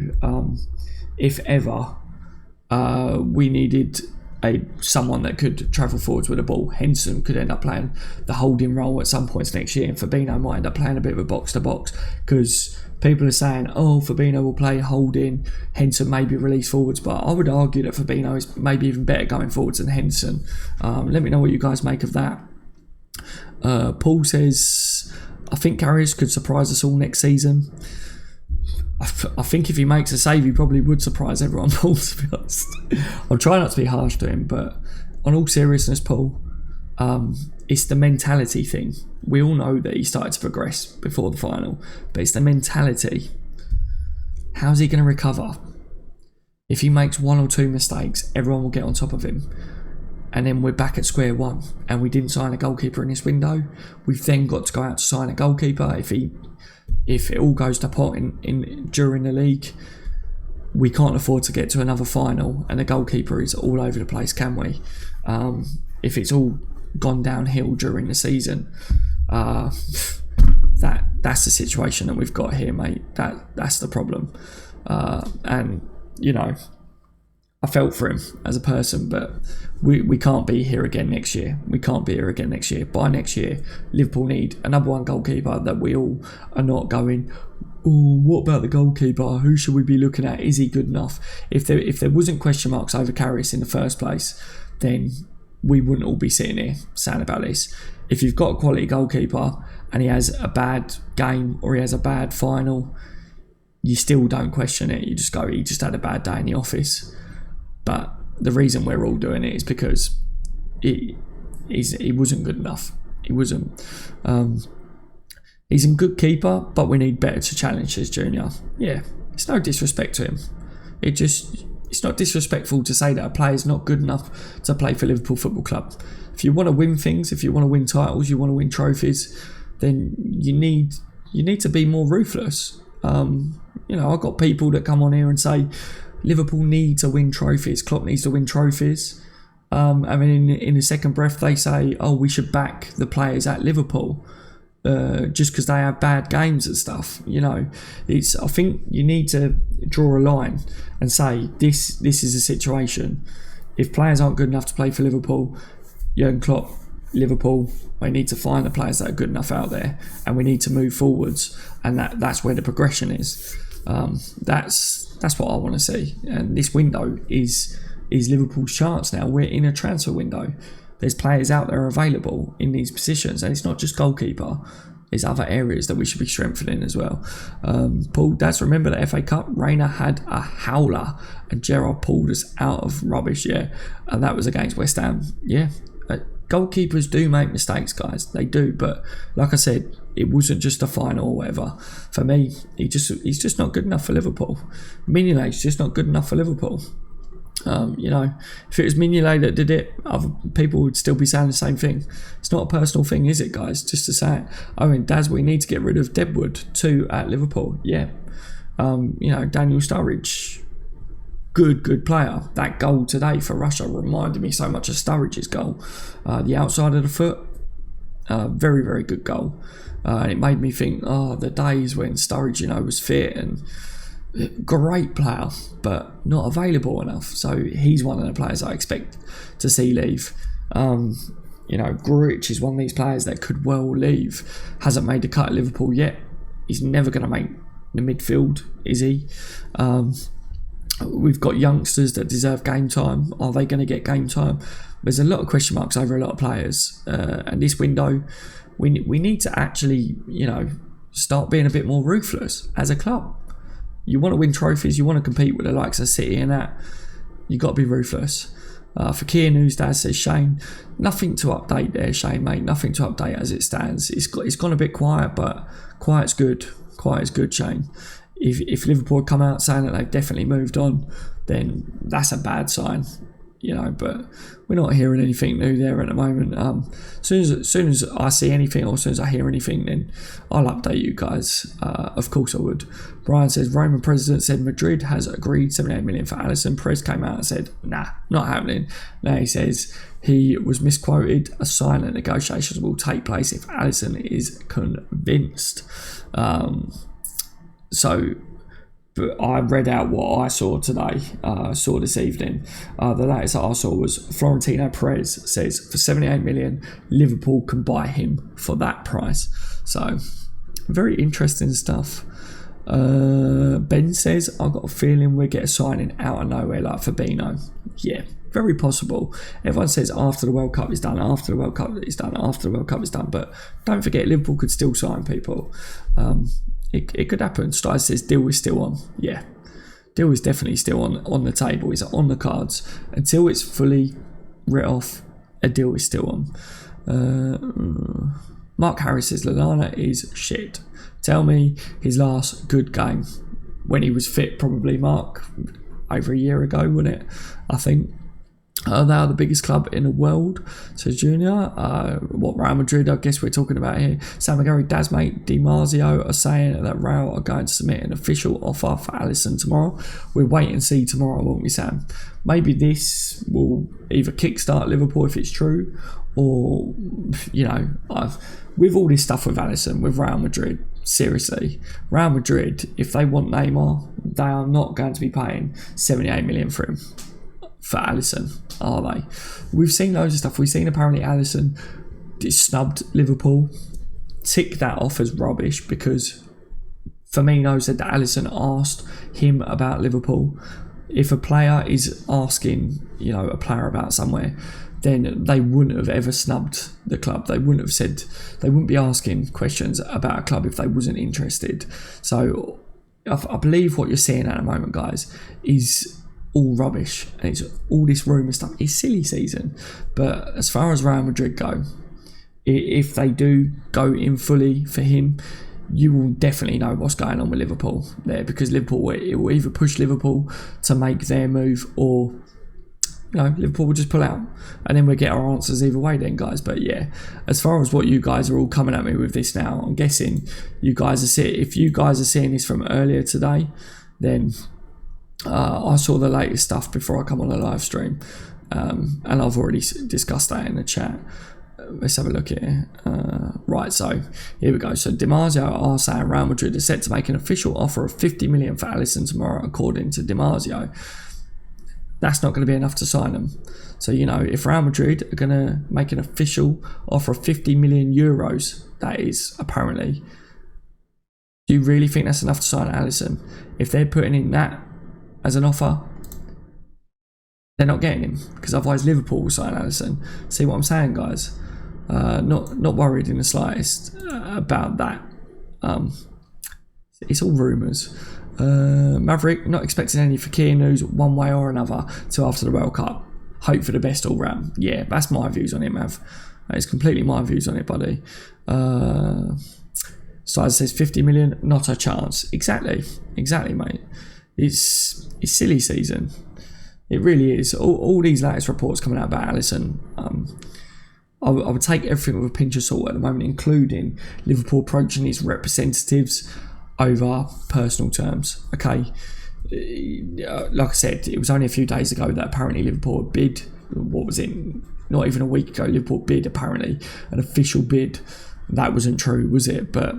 if ever we needed someone that could travel forwards with the ball, Henson could end up playing the holding role at some points next year, and Fabinho might end up playing a bit of a box-to-box, because people are saying, Fabinho will play holding, Henson may be released forwards, but I would argue that Fabinho is maybe even better going forwards than Henson. Let me know what you guys make of that. Paul says, I think Karius could surprise us all next season. I think if he makes a save, he probably would surprise everyone, Paul, to be honest. I'm trying not to be harsh to him, but on all seriousness, Paul, it's the mentality thing. We all know that he started to progress before the final, but it's the mentality. How's he going to recover? If he makes one or two mistakes, everyone will get on top of him. And then we're back at square one. And we didn't sign a goalkeeper in this window. We've then got to go out to sign a goalkeeper. If it all goes to pot during the league, we can't afford to get to another final. And the goalkeeper is all over the place, can we? If it's all gone downhill during the season, that's the situation that we've got here, mate. That's the problem. And you know, I felt for him as a person, but we can't be here again next year. We can't be here again next year. By next year, Liverpool need a number one goalkeeper that we all are not going, oh, what about the goalkeeper? Who should we be looking at? Is he good enough? If there wasn't question marks over Karius in the first place, then we wouldn't all be sitting here saying about this. If you've got a quality goalkeeper and he has a bad game or he has a bad final, you still don't question it. You just go, he just had a bad day in the office. But the reason we're all doing it is because he wasn't good enough. He wasn't. He's a good keeper, but we need better to challenge his junior. Yeah, it's no disrespect to him. It's not disrespectful to say that a player's not good enough to play for Liverpool Football Club. If you want to win things, if you want to win titles, you want to win trophies, then you need to be more ruthless. I've got people that come on here and say Liverpool need to win trophies, Klopp needs to win trophies. And then in the second breath they say, oh, we should back the players at Liverpool just because they have bad games and stuff. I think you need to draw a line and say this is a situation. If players aren't good enough to play for Liverpool, Jurgen Klopp, Liverpool, we need to find the players that are good enough out there, and we need to move forwards, and that's where the progression is. That's what I want to see, and this window is Liverpool's chance now. We're in a transfer window. There's players out there available in these positions, and it's not just goalkeeper. There's other areas that we should be strengthening as well. Paul, Daz, remember the FA Cup? Reina had a howler, and Gerrard pulled us out of rubbish, yeah, and that was against West Ham, yeah. Goalkeepers do make mistakes, guys. They do, but like I said, it wasn't just a final or whatever. For me, he's just not good enough for Liverpool. Mignolet's just not good enough for Liverpool. If it was Mignolet that did it, other people would still be saying the same thing. It's not a personal thing, is it, guys? Just to say it. Daz, we need to get rid of Deadwood too at Liverpool. Yeah. Daniel Sturridge, good player. That goal today for Russia reminded me so much of Sturridge's goal. The outside of the foot, very, very good goal. And it made me think, the days when Sturridge, was fit and great player, but not available enough. So he's one of the players I expect to see leave. Grujic is one of these players that could well leave. Hasn't made the cut at Liverpool yet. He's never going to make the midfield, is he? We've got youngsters that deserve game time. Are they going to get game time? There's a lot of question marks over a lot of players. And this window, we need to actually, start being a bit more ruthless as a club. You want to win trophies, you want to compete with the likes of City and that, you've got to be ruthless. Fekir News Dad says, Shane, nothing to update there, Shane, mate. Nothing to update as it stands. It's gone a bit quiet, but quiet's good. Quiet is good, Shane. If Liverpool come out saying that they've definitely moved on, then that's a bad sign, but we're not hearing anything new there at the moment. As soon as I see anything or as soon as I hear anything, then I'll update you guys. Of course I would. Brian says, Roman president said Madrid has agreed 78 million for Alisson. Perez came out and said, nah, not happening. Now he says he was misquoted. A silent negotiations will take place if Alisson is convinced. But I read out what I saw today, saw this evening. The latest that I saw was Florentino Perez says for 78 million, Liverpool can buy him for that price. So, very interesting stuff. Ben says, I've got a feeling we'll get a signing out of nowhere like Fabinho. Yeah, very possible. Everyone says after the World Cup is done, after the World Cup is done, after the World Cup is done. But don't forget, Liverpool could still sign people. It could happen. Stiles says deal is still on. Yeah, deal is definitely still on the table. It's on the cards. Until it's fully writ off, a deal is still on. Mark Harris says Lallana is shit. Tell me his last good game when he was fit, probably, Mark, over a year ago, wasn't it? I think. They are the biggest club in the world, says Junior. What Real Madrid, I guess we're talking about here. Sam McGarry, Dasmate, Di Marzio are saying that Real are going to submit an official offer for Alisson tomorrow. We'll wait and see tomorrow, won't we, Sam? Maybe this will either kickstart Liverpool if it's true, or, you know, with all this stuff with Alisson, with Real Madrid, seriously, Real Madrid, if they want Neymar, they are not going to be paying 78 million for him. For Alisson, are they? We've seen loads of stuff. We've seen apparently Alisson snubbed Liverpool. Tick that off as rubbish, because Firmino said that Alisson asked him about Liverpool. If a player is asking, you know, a player about somewhere, then they wouldn't have ever snubbed the club. They wouldn't have said, they wouldn't be asking questions about a club if they wasn't interested. So I believe what you're seeing at the moment, guys, is all rubbish, and it's all this rumour stuff. It's silly season, but as far as Real Madrid go, if they do go in fully for him, you will definitely know what's going on with Liverpool there, because Liverpool, it will either push Liverpool to make their move, or, you know, Liverpool will just pull out, and then we'll get our answers either way then, guys. But yeah, as far as what you guys are all coming at me with this now, I'm guessing you guys are if you guys are seeing this from earlier today, then I saw the latest stuff before I come on the live stream, and I've already discussed that in the chat. Let's have a look here. Right, so here we go. So Di Marzio are saying Real Madrid is set to make an official offer of 50 million for Alisson tomorrow, according to Di Marzio. That's not going to be enough to sign them. So, you know, if Real Madrid are going to make an official offer of 50 million euros, that is, apparently, do you really think that's enough to sign Alisson? If they're putting in that as an offer, they're not getting him, because otherwise Liverpool will sign Alisson. See what I'm saying, guys? Not worried in the slightest about that. It's all rumours. Maverick, not expecting any Fekir news one way or another till after the World Cup. Hope for the best all round. Yeah, that's my views on it, Mav. That is completely my views on it, buddy. Sizer says 50 million, not a chance. Exactly, mate. It's silly season. It really is. All these latest reports coming out about Alisson, I would take everything with a pinch of salt at the moment, including Liverpool approaching its representatives over personal terms. Okay, like I said, it was only a few days ago that apparently Liverpool bid. What was it? Not even a week ago, Liverpool bid apparently an official bid. That wasn't true, was it? But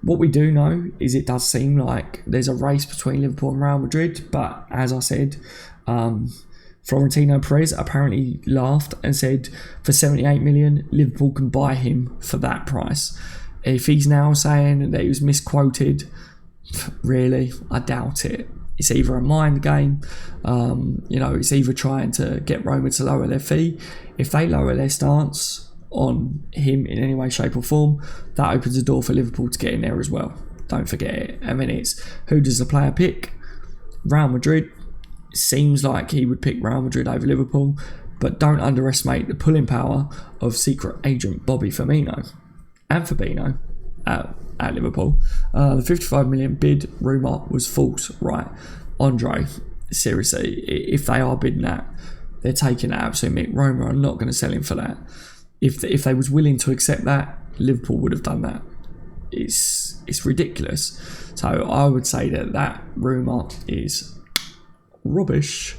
what we do know is it does seem like there's a race between Liverpool and Real Madrid. But as I said, Florentino Perez apparently laughed and said for 78 million, Liverpool can buy him for that price. If he's now saying that he was misquoted, really, I doubt it. It's either a mind game, it's either trying to get Roma to lower their fee. If they lower their stance on him in any way, shape or form, that opens the door for Liverpool to get in there as well. Don't forget it. I mean, it's who does the player pick? Real Madrid. Seems like he would pick Real Madrid over Liverpool, but don't underestimate the pulling power of secret agent Bobby Firmino and Fabinho at Liverpool. The 55 million bid rumour was false, right? Andre, seriously, if they are bidding that, they're taking that absolute mick. Roma are not going to sell him for that. If they was willing to accept that, Liverpool would have done that. It's ridiculous. So I would say that rumour is rubbish.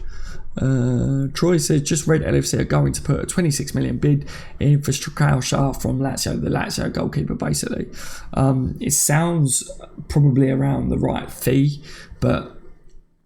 Troy says, just read LFC are going to put a 26 million bid in for Shaqiri from Lazio, the Lazio goalkeeper, basically. It sounds probably around the right fee, but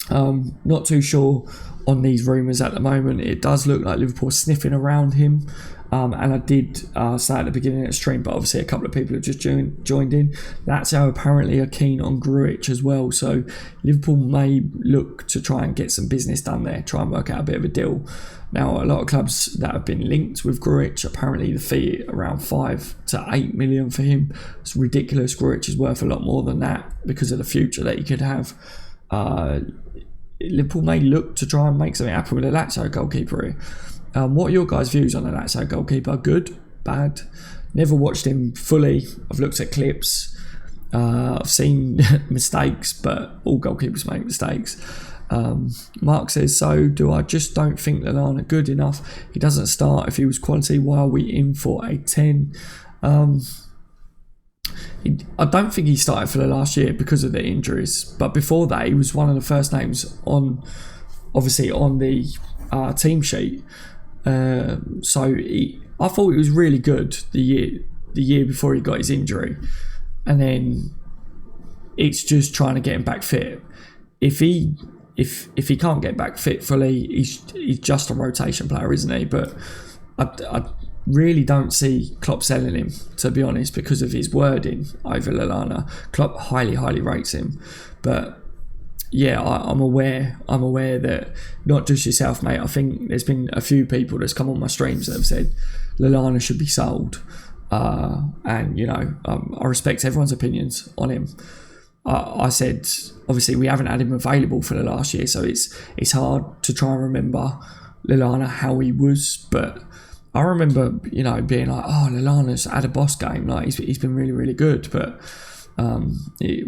not too sure on these rumours at the moment. It does look like Liverpool sniffing around him. And I did say at the beginning of the stream, but obviously a couple of people have just joined in. Lazio apparently are keen on Grujic as well, so Liverpool may look to try and get some business done there, try and work out a bit of a deal. Now, a lot of clubs that have been linked with Grujic, apparently the fee around 5 to 8 million for him. It's ridiculous. Grujic is worth a lot more than that because of the future that he could have. Liverpool may look to try and make something happen with the Lazio goalkeeper here. What are your guys' views on the Lazio goalkeeper? Good, bad. Never watched him fully. I've looked at clips. I've seen mistakes, but all goalkeepers make mistakes. Mark says, so do I just don't think Lallana good enough? He doesn't start. If he was quality, why are we in for a 10? I don't think he started for the last year because of the injuries, but before that he was one of the first names on the team sheet. I thought he was really good the year before he got his injury, and then it's just trying to get him back fit. If he can't get back fit fully, he's just a rotation player, isn't he? But I really don't see Klopp selling him, to be honest, because of his wording over Lallana. Klopp highly rates him, but yeah, I'm aware that not just yourself, mate. I think there's been a few people that's come on my streams that have said Lallana should be sold, and you know, I respect everyone's opinions on him. I said, obviously, we haven't had him available for the last year, so it's hard to try and remember Lallana how he was, but I remember, you know, being like, oh, Lallana's had a boss game, like he's been really good, but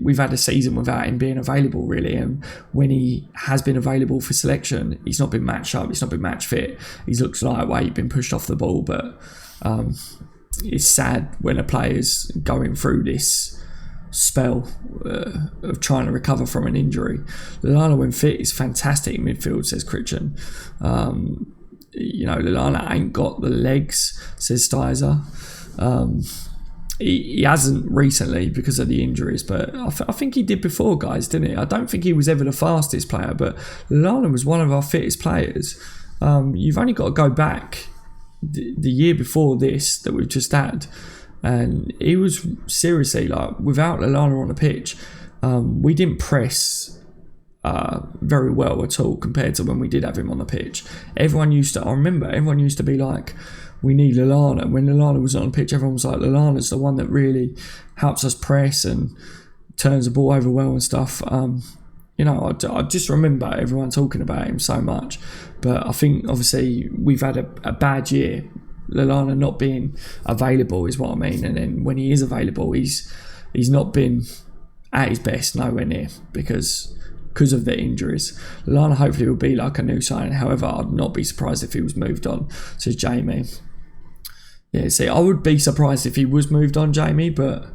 we've had a season without him being available, really, and when he has been available for selection, he's not been match up, he's not been match fit, he's looked lightweight, been pushed off the ball, but it's sad when a player's going through this spell of trying to recover from an injury. Lallana, when fit, is fantastic in midfield, says Christian. You know, Lallana ain't got the legs, says Stizer. He hasn't recently because of the injuries, but I think he did before, guys, didn't he? I don't think he was ever the fastest player, but Lallana was one of our fittest players. You've only got to go back the year before this that we've just had, and he was seriously, like, without Lallana on the pitch, we didn't press very well at all compared to when we did have him on the pitch. I remember everyone used to be like, we need Lallana. When Lallana was on the pitch, everyone was like, Lallana's the one that really helps us press and turns the ball over well and stuff. You know, I just remember everyone talking about him so much, but I think obviously we've had a bad year. Lallana not being available is what I mean, and then when he is available, he's not been at his best, nowhere near, because of the injuries. Lallana hopefully will be like a new signing. However, I'd not be surprised if he was moved on, says Jamie. Yeah, see, I would be surprised if he was moved on, Jamie, but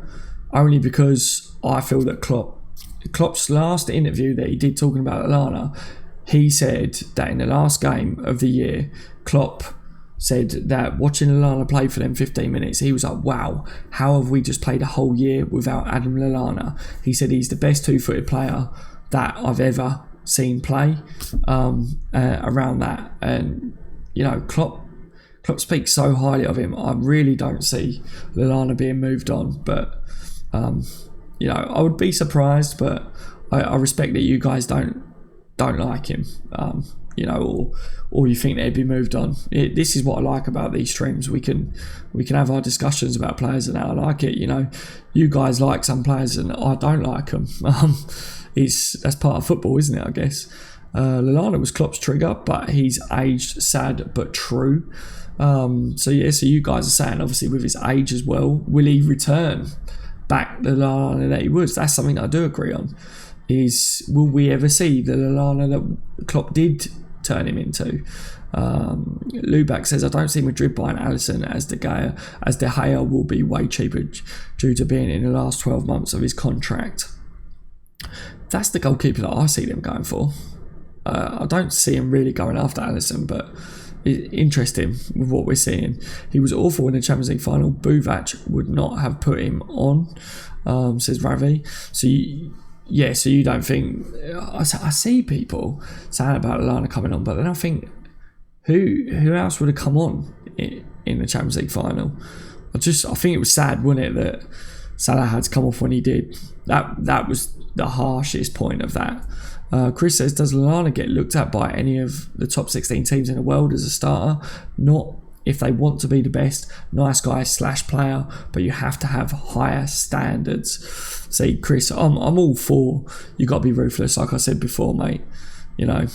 only because I feel that Klopp's last interview that he did talking about Lallana, he said that in the last game of the year, Klopp said that watching Lallana play for them 15 minutes, he was like, wow, how have we just played a whole year without Adam Lallana? He said he's the best two-footed player that I've ever seen play around that. And, you know, Klopp speaks so highly of him. I really don't see Lallana being moved on, but you know, I would be surprised, but I respect that you guys don't like him, you know, or you think they'd be moved on. This is what I like about these streams. We can have our discussions about players, and I like it. You know, you guys like some players and I don't like them. That's part of football, isn't it, I guess. Lallana was Klopp's trigger, but he's aged, sad but true. So you guys are saying, obviously, with his age as well, will he return back the Lallana that he was? That's something I do agree on. Will we ever see the Lallana that Klopp did turn him into? Lubac says, I don't see Madrid buying Alisson as De Gea will be way cheaper due to being in the last 12 months of his contract. That's the goalkeeper that I see them going for. I don't see him really going after Alisson, but it's interesting with what we're seeing. He was awful in the Champions League final. Buvac would not have put him on, says Ravi. So you don't think... I see people saying about Lallana coming on, but then I think, who else would have come on in the Champions League final? I think it was sad, wasn't it, that Salah had to come off when he did. That was the harshest point of that. Chris says, does Lallana get looked at by any of the top 16 teams in the world as a starter? Not if they want to be the best. Nice guy / player, but you have to have higher standards. See, Chris, I'm all for, you got to be ruthless, like I said before, mate. You know,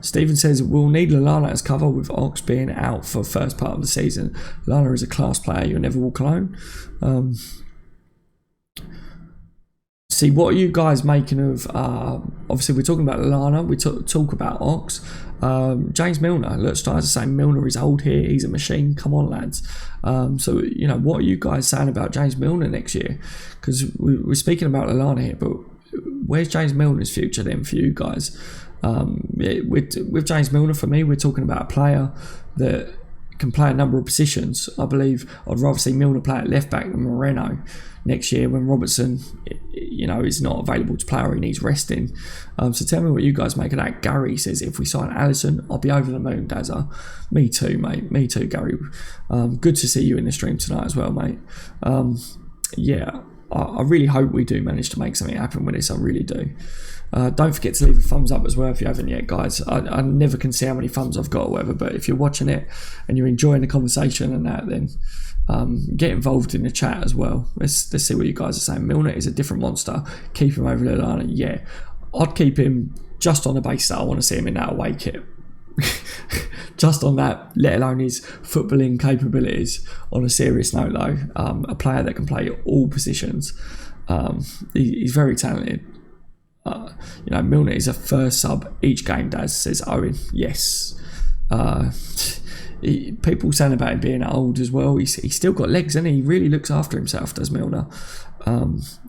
Stephen says, we'll need Lallana as cover with Ox being out for the first part of the season. Lallana is a class player, you'll never walk alone. See, what are you guys making of, obviously we're talking about Lallana, we talk about Ox. James Milner, look, starts to say Milner is old here, he's a machine, come on lads. So, you know, what are you guys saying about James Milner next year? Because we're speaking about Lallana here, but where's James Milner's future then for you guys? With James Milner, for me, we're talking about a player that can play a number of positions. I believe I'd rather see Milner play at left back than Moreno next year when Robertson, you know, is not available to play or he needs resting. So tell me what you guys make of that. Gary says, if we sign Alisson, I'll be over the moon, Dazza. Me too, mate. Me too, Gary. Good to see you in the stream tonight as well, mate. Yeah, I really hope we do manage to make something happen with this. I really do. Don't forget to leave a thumbs up as well if you haven't yet, guys. I never can see how many thumbs I've got or whatever, but if you're watching it and you're enjoying the conversation and that, then get involved in the chat as well. Let's see what you guys are saying. Milner is a different monster. Keep him over Lallana. Yeah, I'd keep him just on the basis that I want to see him in that away kit. Just on that, let alone his footballing capabilities. On a serious note though, a player that can play all positions. He's very talented. You know, Milner is a first sub each game, Daz, says Owen. Yes. People saying about him being old as well. He's still got legs, and he really looks after himself, does Milner.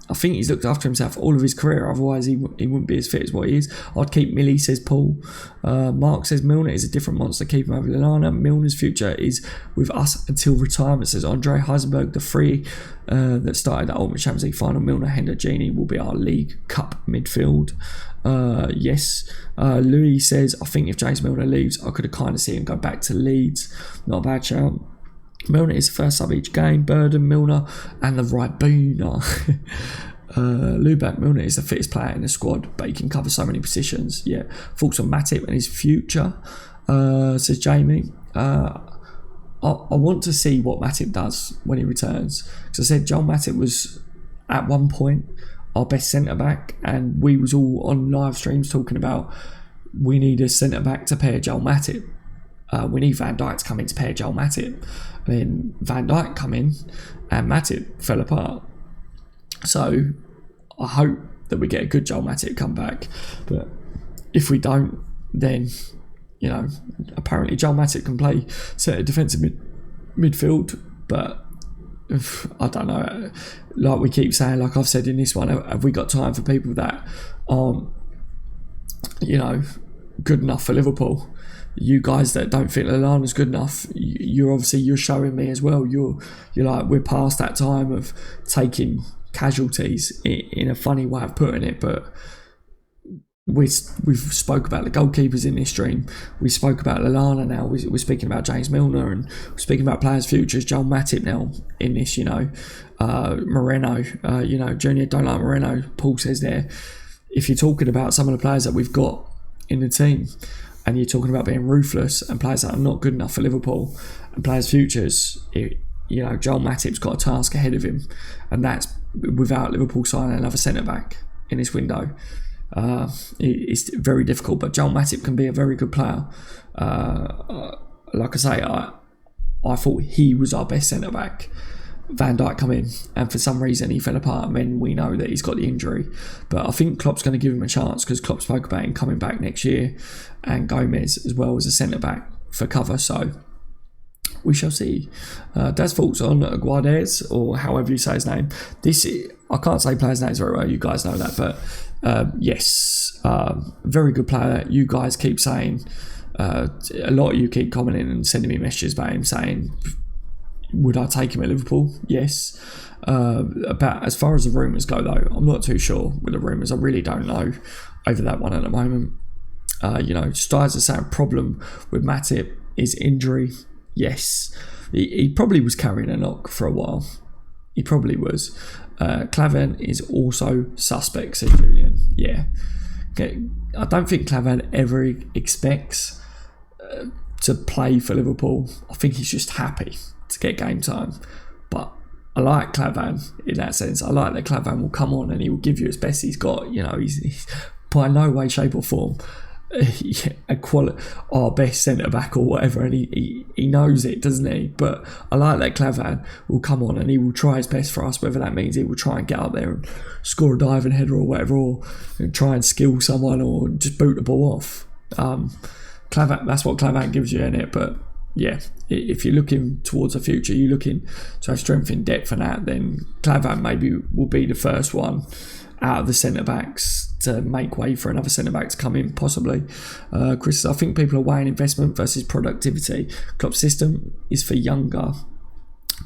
I think he's looked after himself all of his career, otherwise he wouldn't be as fit as what he is. I'd keep Millie, says Paul. Mark says Milner is a different monster, keep him over Lallana. Milner's future is with us until retirement, says Andre Heisenberg. The three that started the Ultimate Champions League final, Milner, Hender, Genie, will be our League Cup midfield. Yes. Louis says, I think if James Milner leaves, I could have kind of seen him go back to Leeds. Not a bad shout. Milner is the first sub each game. Burden, Milner, and the Ribena. Lubac, Milner is the fittest player in the squad, but he can cover so many positions. Yeah. Thoughts on Matip and his future, says Jamie. I want to see what Matip does when he returns. Because I said Joel Matip was at one point our best centre back, and we was all on live streams talking about we need a centre back to pair Joel Matip. We need Van Dijk to come in to pair Joel Matip. Then Van Dijk come in and Matip fell apart. So I hope that we get a good Joel Matip come back. But if we don't, then, you know, apparently Joel Matip can play centre defensive midfield, but I don't know. Like we keep saying, like I've said in this one, have we got time for people that aren't, you know, good enough for Liverpool? You guys that don't think Lallana's good enough, you're showing me as well. You're like, we're past that time of taking casualties in a funny way of putting it, but we've spoke about the goalkeepers in this stream. We spoke about Lallana now. We're speaking about James Milner, and we're speaking about players' futures. Joel Matip now in this, you know. Moreno, you know, Junior don't like Moreno. Paul says there, if you're talking about some of the players that we've got in the team, and you're talking about being ruthless and players that are not good enough for Liverpool and players' futures, you know, Joel Matip's got a task ahead of him, and that's without Liverpool signing another centre-back in this window. It's very difficult, but Joel Matip can be a very good player. Like I say, I thought he was our best centre-back. Van Dijk come in, and for some reason he fell apart, and then we know that he's got the injury. But I think Klopp's going to give him a chance, because Klopp spoke about him coming back next year, and Gomez as well as a centre-back for cover, so we shall see. Dad's thoughts on Guardez, or however you say his name. I can't say players' names very well, you guys know that, but yes, very good player. You guys keep saying, a lot of you keep commenting and sending me messages about him saying, would I take him at Liverpool? Yes. About as far as the rumours go, though, I'm not too sure with the rumours. I really don't know over that one at the moment. You know, Styles is saying a problem with Matip is injury. Yes. He probably was carrying a knock for a while. He probably was. Clavan is also suspect, said Julian. Yeah. Okay. I don't think Clavan ever expects to play for Liverpool. I think he's just happy to get game time. But I like Clavan in that sense. I like that Clavan will come on and he will give you his best he's got. You know, he's by no way, shape or form our best centre back or whatever, and he knows it, doesn't he? But I like that Clavan will come on and he will try his best for us, whether that means he will try and get up there and score a diving header or whatever, or try and skill someone or just boot the ball off. Clavan, that's what Clavan gives you in it. But yeah, if you're looking towards the future, you're looking to have strength in depth and that, then Clavan maybe will be the first one out of the centre backs to make way for another centre back to come in, possibly. Chris, I think people are weighing investment versus productivity. Klopp's system is for younger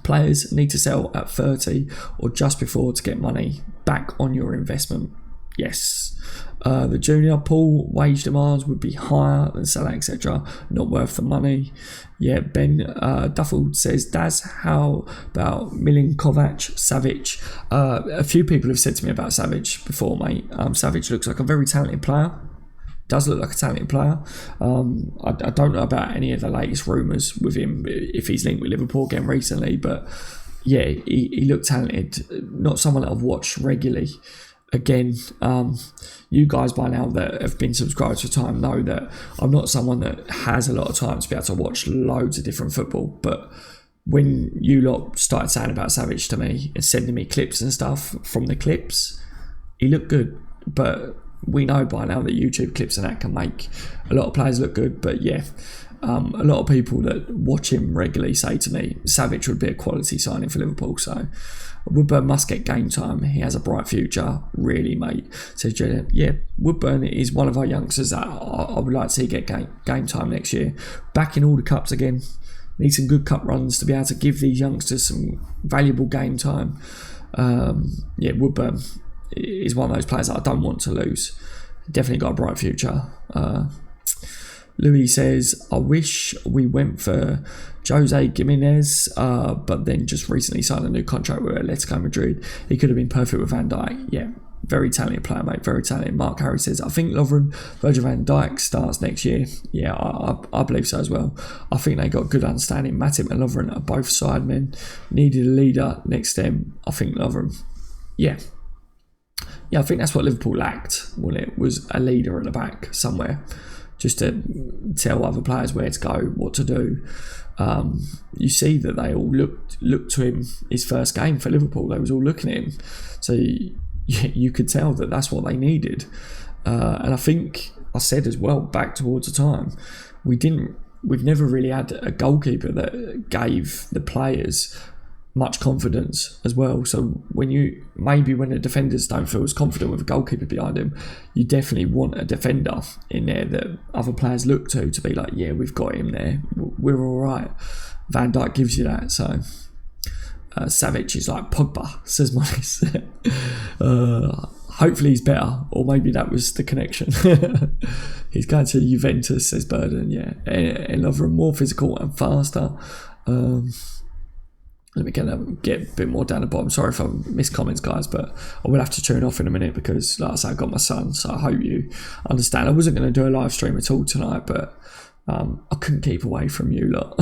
players, need to sell at 30 or just before to get money back on your investment. Yes. The junior pool wage demands would be higher than Salah, etc. Not worth the money. Yeah, Ben Duffel says, Daz, how about Milinkovic, Savic? A few people have said to me about Savic before, mate. Savic looks like a very talented player. Does look like a talented player. I don't know about any of the latest rumours with him, if he's linked with Liverpool again recently, but yeah, he looked talented. Not someone that I've watched regularly. Again, you guys by now that have been subscribed for time know that I'm not someone that has a lot of time to be able to watch loads of different football, but when you lot started saying about Savic to me and sending me clips and stuff from the clips, he looked good. But we know by now that YouTube clips and that can make a lot of players look good. But yeah, a lot of people that watch him regularly say to me Savic would be a quality signing for Liverpool. So Woodburn must get game time. He has a bright future, really, mate. Says Julian. Yeah, Woodburn is one of our youngsters that I would like to see get game time next year. Back in all the cups again. Need some good cup runs to be able to give these youngsters some valuable game time. Yeah, Woodburn is one of those players that I don't want to lose. Definitely got a bright future. Louis says, I wish we went for Jose Gimenez, but then just recently signed a new contract with Atletico Madrid. He could have been perfect with Van Dijk. Yeah, very talented player, mate. Very talented. Mark Harry says, I think Lovren, Virgil van Dijk starts next year. Yeah, I believe so as well. I think they got good understanding. Matip and Lovren are both side men. Needed a leader next to them. I think Lovren. Yeah, I think that's what Liverpool lacked, wasn't it? Was a leader at the back somewhere, just to tell other players where to go, what to do. You see that they all looked to him his first game for Liverpool. They was all looking at him, so you could tell that that's what they needed. And I think I said as well back towards the time, we've never really had a goalkeeper that gave the players much confidence as well. So when the defenders don't feel as confident with a goalkeeper behind him, you definitely want a defender in there that other players look to be like, yeah, we've got him there, we're all right. Van Dijk gives you that. So Savic is like Pogba, says Monis. Hopefully he's better, or maybe that was the connection. He's going to Juventus, says Burden. Yeah, and Lovren more physical and faster. Let me get a bit more down the bottom. Sorry if I missed comments, guys, but I will have to tune off in a minute because, like I say, I've got my son, so I hope you understand. I wasn't going to do a live stream at all tonight, but I couldn't keep away from you lot.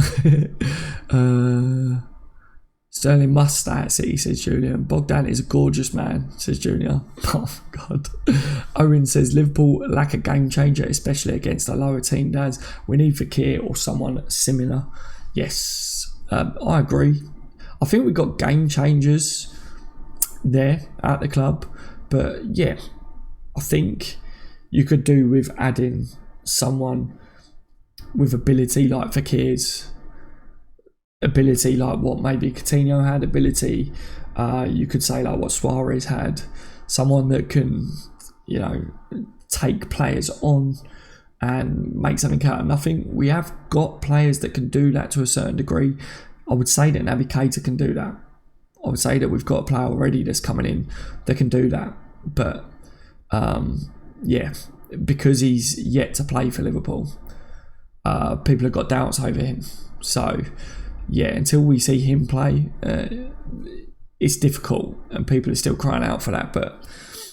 Sterling must stay at City, says Julian. Bogdan is a gorgeous man, says Junior. Oh, God. Owen says, Liverpool lack a game changer, especially against a lower team, Daz. We need Fekir or someone similar. Yes, I agree. I think we've got game changers there at the club, but yeah, I think you could do with adding someone with ability like Fekir's ability, like what maybe Coutinho had ability. You could say like what Suarez had, someone that can, take players on and make something out of nothing. We have got players that can do that to a certain degree. I would say that Naby Keita can do that. I would say that we've got a player already that's coming in that can do that. But, yeah, because he's yet to play for Liverpool, people have got doubts over him. So, yeah, until we see him play, it's difficult and people are still crying out for that. But,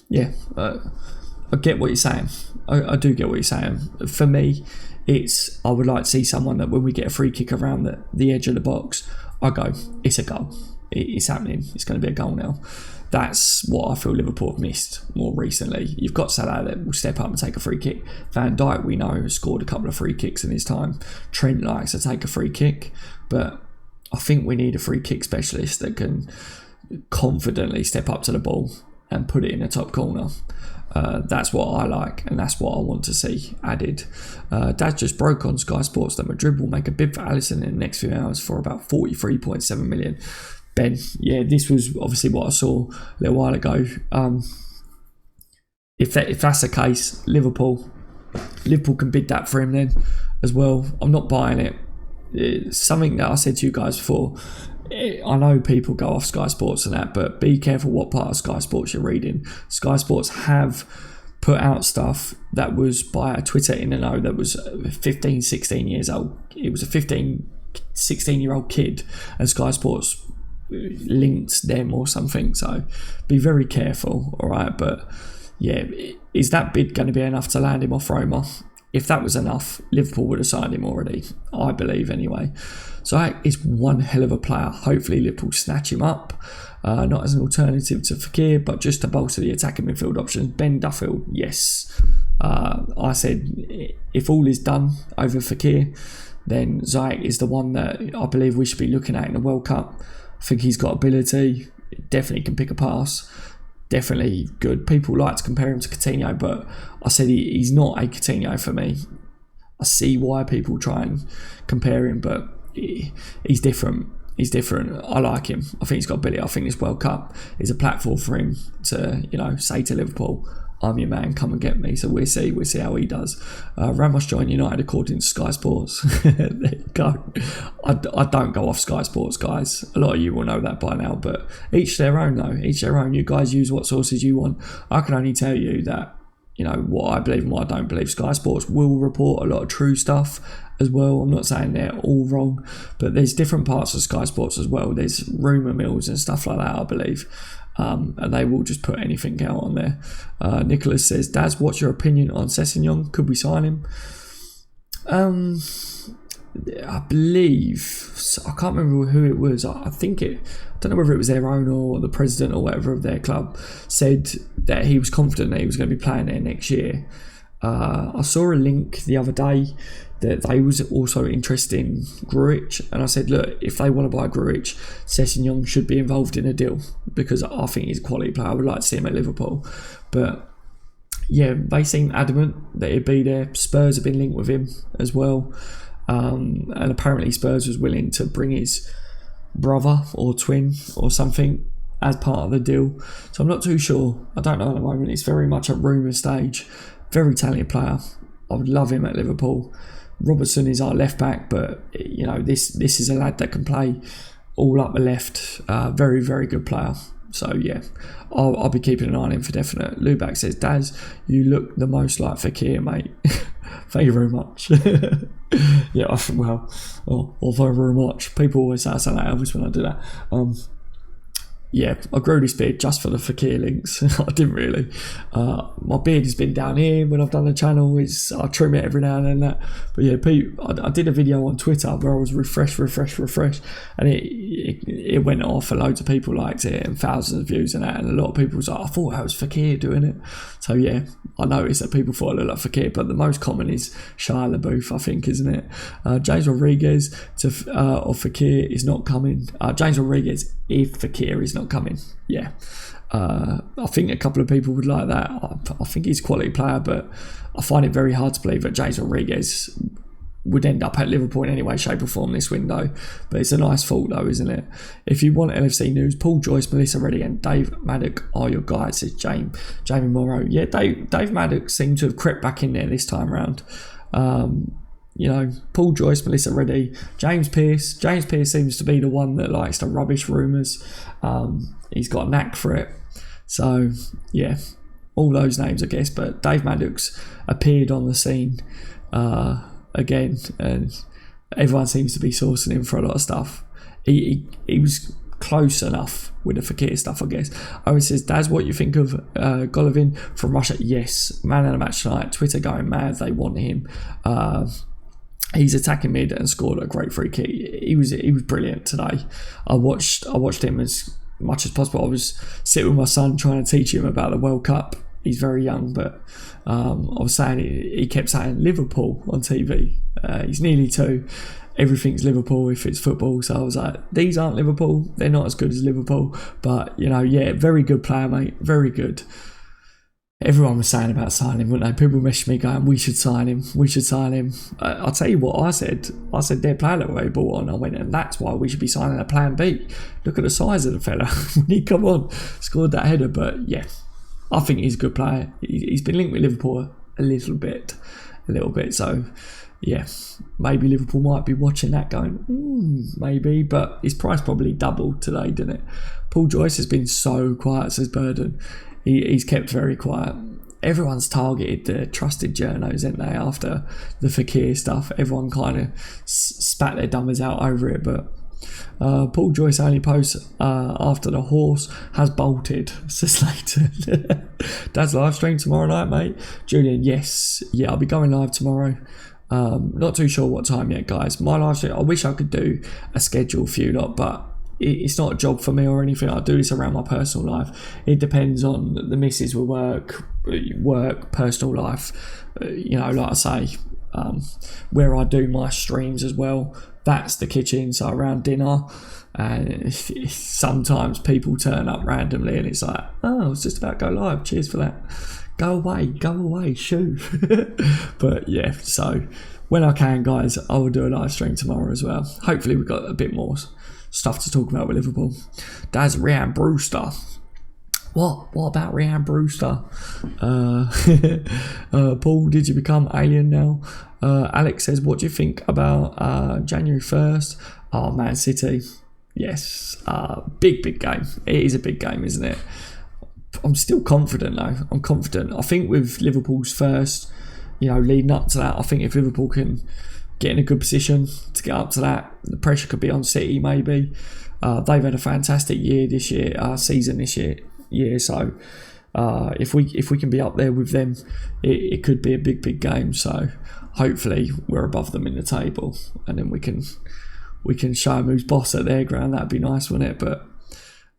yeah, I get what you're saying. I do get what you're saying. For me, I would like to see someone that when we get a free kick around the edge of the box, I go, it's a goal. It's happening. It's going to be a goal now. That's what I feel Liverpool have missed more recently. You've got Salah that will step up and take a free kick. Van Dijk, we know, has scored a couple of free kicks in his time. Trent likes to take a free kick, but I think we need a free kick specialist that can confidently step up to the ball and put it in the top corner. That's what I like, and that's what I want to see added. Dad just broke on Sky Sports that Madrid will make a bid for Alisson in the next few hours for about 43.7 million. Ben, yeah, this was obviously what I saw a little while ago. If that's the case, Liverpool can bid that for him then as well. I'm not buying it. It's something that I said to you guys before. I know people go off Sky Sports and that, but be careful what part of Sky Sports you're reading. Sky Sports have put out stuff that was by a Twitter in the know that was 15, 16 years old. It was a 15, 16-year-old kid, and Sky Sports linked them or something. So be very careful, all right? But yeah, is that bid going to be enough to land him off Roma? If that was enough, Liverpool would have signed him already, I believe anyway. So that is one hell of a player. Hopefully Liverpool snatch him up, not as an alternative to Fekir, but just to bolster the attacking midfield options. Ben Duffield, yes. I said if all is done over Fekir, then Ziyech is the one that I believe we should be looking at in the World Cup. I think he's got ability, definitely can pick a pass, definitely good. People like to compare him to Coutinho, but I said he's not a Coutinho for me. I see why people try and compare him, but he's different. He's different. I like him. I think he's got ability. I think this World Cup is a platform for him to, say to Liverpool, I'm your man, come and get me. So we'll see how he does. Ramos joined United according to Sky Sports. There you go. I don't go off Sky Sports, guys. A lot of you will know that by now, but each their own though. Each their own. You guys use what sources you want. I can only tell you that, what I believe and what I don't believe. Sky Sports will report a lot of true stuff as well. I'm not saying they're all wrong, but there's different parts of Sky Sports as well. There's rumour mills and stuff like that, I believe. And they will just put anything out on there. Nicholas says, Daz, what's your opinion on Sessegnon? Could we sign him? I believe, I can't remember who it was. I don't know whether it was their owner or the president or whatever of their club, said that he was confident that he was going to be playing there next year. I saw a link the other day that they was also interested in Grujic, and I said, look, if they want to buy Grujic, Sessegnon should be involved in a deal, because I think he's a quality player. I would like to see him at Liverpool. But yeah, they seem adamant that he'd be there. Spurs have been linked with him as well, and apparently Spurs was willing to bring his brother or twin or something as part of the deal. So I'm not too sure. I don't know at the moment. It's very much at rumour stage. Very talented player. I would love him at Liverpool. Robertson is our left back, but this is a lad that can play all up the left. Very, very good player. So yeah, I'll be keeping an eye on him for definite. Lubac says, Daz, you look the most like Fekir, mate. Thank you very much. Yeah, well, thank you very much. People always say I sound like Elvis when I do that. Yeah, I grew this beard just for the Fekir links. I didn't really. My beard has been down here when I've done the channel. I trim it every now and then. That. But yeah, Pete, I did a video on Twitter where I was refresh, and it went off, and loads of people liked it, and thousands of views and that. And a lot of people was like, I thought that was Fekir doing it. So yeah, I noticed that people thought it looked like Fekir, but the most common is Shia LaBeouf, I think, isn't it? James Rodriguez of Fekir is not coming. James Rodriguez, if Fekir is not coming, yeah. I think a couple of people would like that. I think he's a quality player, but I find it very hard to believe that James Rodriguez would end up at Liverpool in any way, shape or form this window. But it's a nice thought though, isn't it? If you want LFC news, Paul Joyce, Melissa Reddy and Dave Maddock are your guys, says Jamie Morrow. Yeah, Dave Maddock seemed to have crept back in there this time around. Paul Joyce, Melissa Reddy, James Pearce. James Pearce seems to be the one that likes to rubbish rumours. He's got a knack for it. So, yeah, all those names, I guess. But Dave Maddox appeared on the scene again, and everyone seems to be sourcing him for a lot of stuff. He was close enough with the Fekir stuff, I guess. Owen says, Daz, what you think of Golovin from Russia? Yes, man of the match tonight. Twitter going mad. They want him. He's attacking mid and scored a great free kick. He was brilliant today. I watched him as much as possible. I was sitting with my son trying to teach him about the World Cup. He's very young, but I was saying, he kept saying Liverpool on TV. He's nearly 2. Everything's Liverpool if it's football. So I was like, these aren't Liverpool. They're not as good as Liverpool. But, very good player, mate. Very good. Everyone was saying about signing him, wouldn't they? People messaged me going, we should sign him. We should sign him. I'll tell you what I said. I said, their player that we bought on. I went, and that's why we should be signing a plan B. Look at the size of the fella. When he come on, scored that header. But, yeah, I think he's a good player. He's been linked with Liverpool a little bit. So, yeah, maybe Liverpool might be watching that going, maybe. But his price probably doubled today, didn't it? Paul Joyce has been so quiet, says Burden. He's kept very quiet. Everyone's targeted the trusted journos, ain't they, after the Fekir stuff. Everyone kind of spat their dummies out over it. But Paul Joyce only posts after the horse has bolted, says Slater. Dad's live stream tomorrow night, mate. Julian, yes. Yeah, I'll be going live tomorrow. Not too sure what time yet, guys. My live stream, I wish I could do a schedule for you lot, but it's not a job for me or anything. I do this around my personal life. It depends on the missus with work, personal life. Like I say, where I do my streams as well, that's the kitchen. So around dinner, and sometimes people turn up randomly and it's like, oh, I was just about to go live. Cheers for that. Go away, shoo. But yeah, so when I can, guys, I will do a live stream tomorrow as well. Hopefully we've got a bit more stuff to talk about with Liverpool. That's Ryan Brewster. What about Ryan Brewster? Paul, did you become alien now? Alex says, what do you think about January 1st? Oh, Man City. Yes. Big game. It is a big game, isn't it? I'm still confident though. I'm confident. I think with Liverpool's first, leading up to that, I think if Liverpool can get in a good position to get up to that, the pressure could be on City maybe. They've had a fantastic season this year. So if we can be up there with them, it could be a big game. So hopefully we're above them in the table, and then we can show them who's boss at their ground. That'd be nice, wouldn't it? But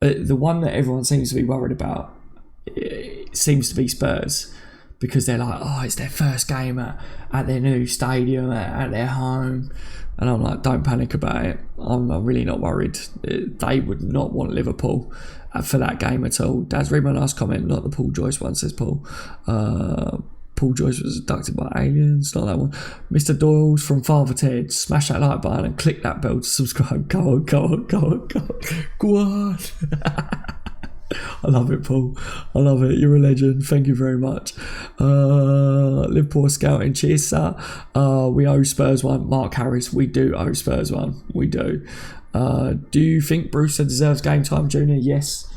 the one that everyone seems to be worried about, it seems to be Spurs, because they're like, oh, it's their first game at their new stadium, at their home. And I'm like, don't panic about it. I'm really not worried. They would not want Liverpool for that game at all. Dad's read my last comment, not the Paul Joyce one, says Paul. Paul Joyce was abducted by aliens, not that one. Mr. Doyle's from Father Ted. Smash that like button and click that bell to subscribe. Go on. Go on. I love it, Paul. I love it. You're a legend. Thank you very much. Liverpool scouting. Cheers, sir. We owe Spurs one. Mark Harris. We do owe Spurs one. We do. Do you think Brewster deserves game time, Junior? Yes.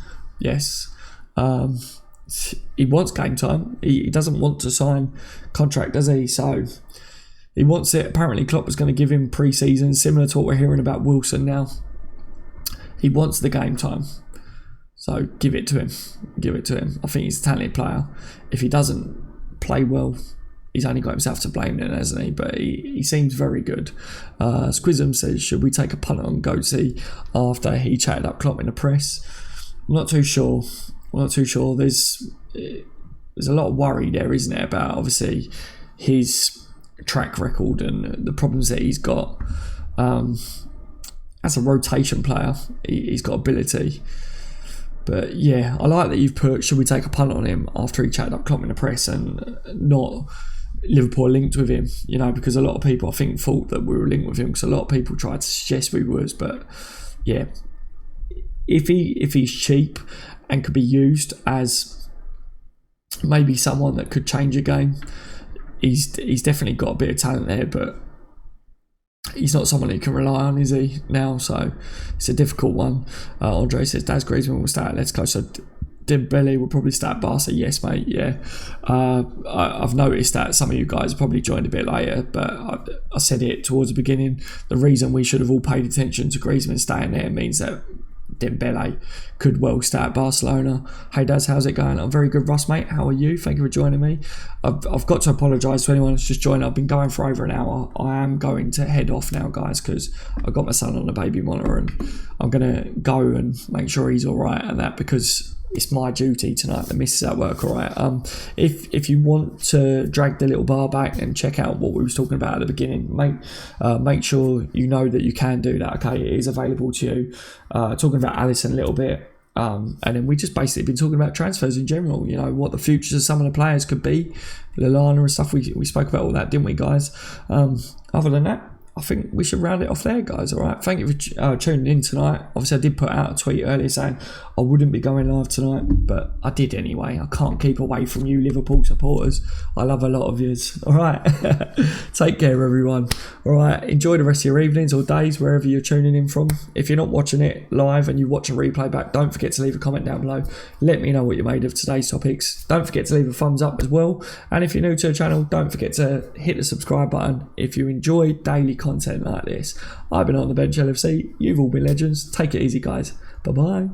He wants game time. He doesn't want to sign contract, does he? So he wants it. Apparently Klopp was going to give him pre-season, similar to what we're hearing about Wilson now. He wants the game time. So give it to him. I think he's a talented player. If he doesn't play well, he's only got himself to blame then, hasn't he? But he seems very good. Squism says, should we take a punt on Goatsy after he chatted up Klopp in the press? I'm not too sure. There's a lot of worry there, isn't there, about obviously his track record and the problems that he's got. As a rotation player, he's got ability. But yeah, I like that you've put, should we take a punt on him after he chatted up Klopp in the press, and not Liverpool linked with him, because a lot of people, I think, thought that we were linked with him, because a lot of people tried to suggest we was. But yeah, if he's cheap and could be used as maybe someone that could change a game, he's definitely got a bit of talent there, but he's not someone you can rely on, is he, now? So it's a difficult one. Andre says, Daz Griezmann will start. Let's go. So Dembele will probably start Barca. Yes, mate, yeah. I've noticed that some of you guys probably joined a bit later, but I said it towards the beginning. The reason we should have all paid attention to Griezmann staying there means that Dembele could well start at Barcelona. Hey Daz, how's it going? I'm very good, Russ, mate. How are you? Thank you for joining me. I've got to apologise to anyone that's just joined. I've been going for over an hour. I am going to head off now, guys, because I've got my son on a baby monitor and I'm going to go and make sure he's all right and that, because it's my duty tonight. The missus at work, all right? If you want to drag the little bar back and check out what we was talking about at the beginning, make sure you know that you can do that, okay? It is available to you. Talking about Alisson a little bit. And then we just basically been talking about transfers in general, you know, what the futures of some of the players could be, Lallana and stuff. We spoke about all that, didn't we, guys? Other than that, I think we should round it off there, guys. All right, thank you for tuning in tonight. Obviously, I did put out a tweet earlier saying I wouldn't be going live tonight, but I did anyway. I can't keep away from you Liverpool supporters. I love a lot of yous. All right, take care, everyone. All right, enjoy the rest of your evenings or days, wherever you're tuning in from. If you're not watching it live and you watch a replay back, don't forget to leave a comment down below. Let me know what you made of today's topics. Don't forget to leave a thumbs up as well. And if you're new to the channel, don't forget to hit the subscribe button if you enjoy daily content like this. I've been on the bench LFC. You've all been legends. Take it easy, guys. Bye bye.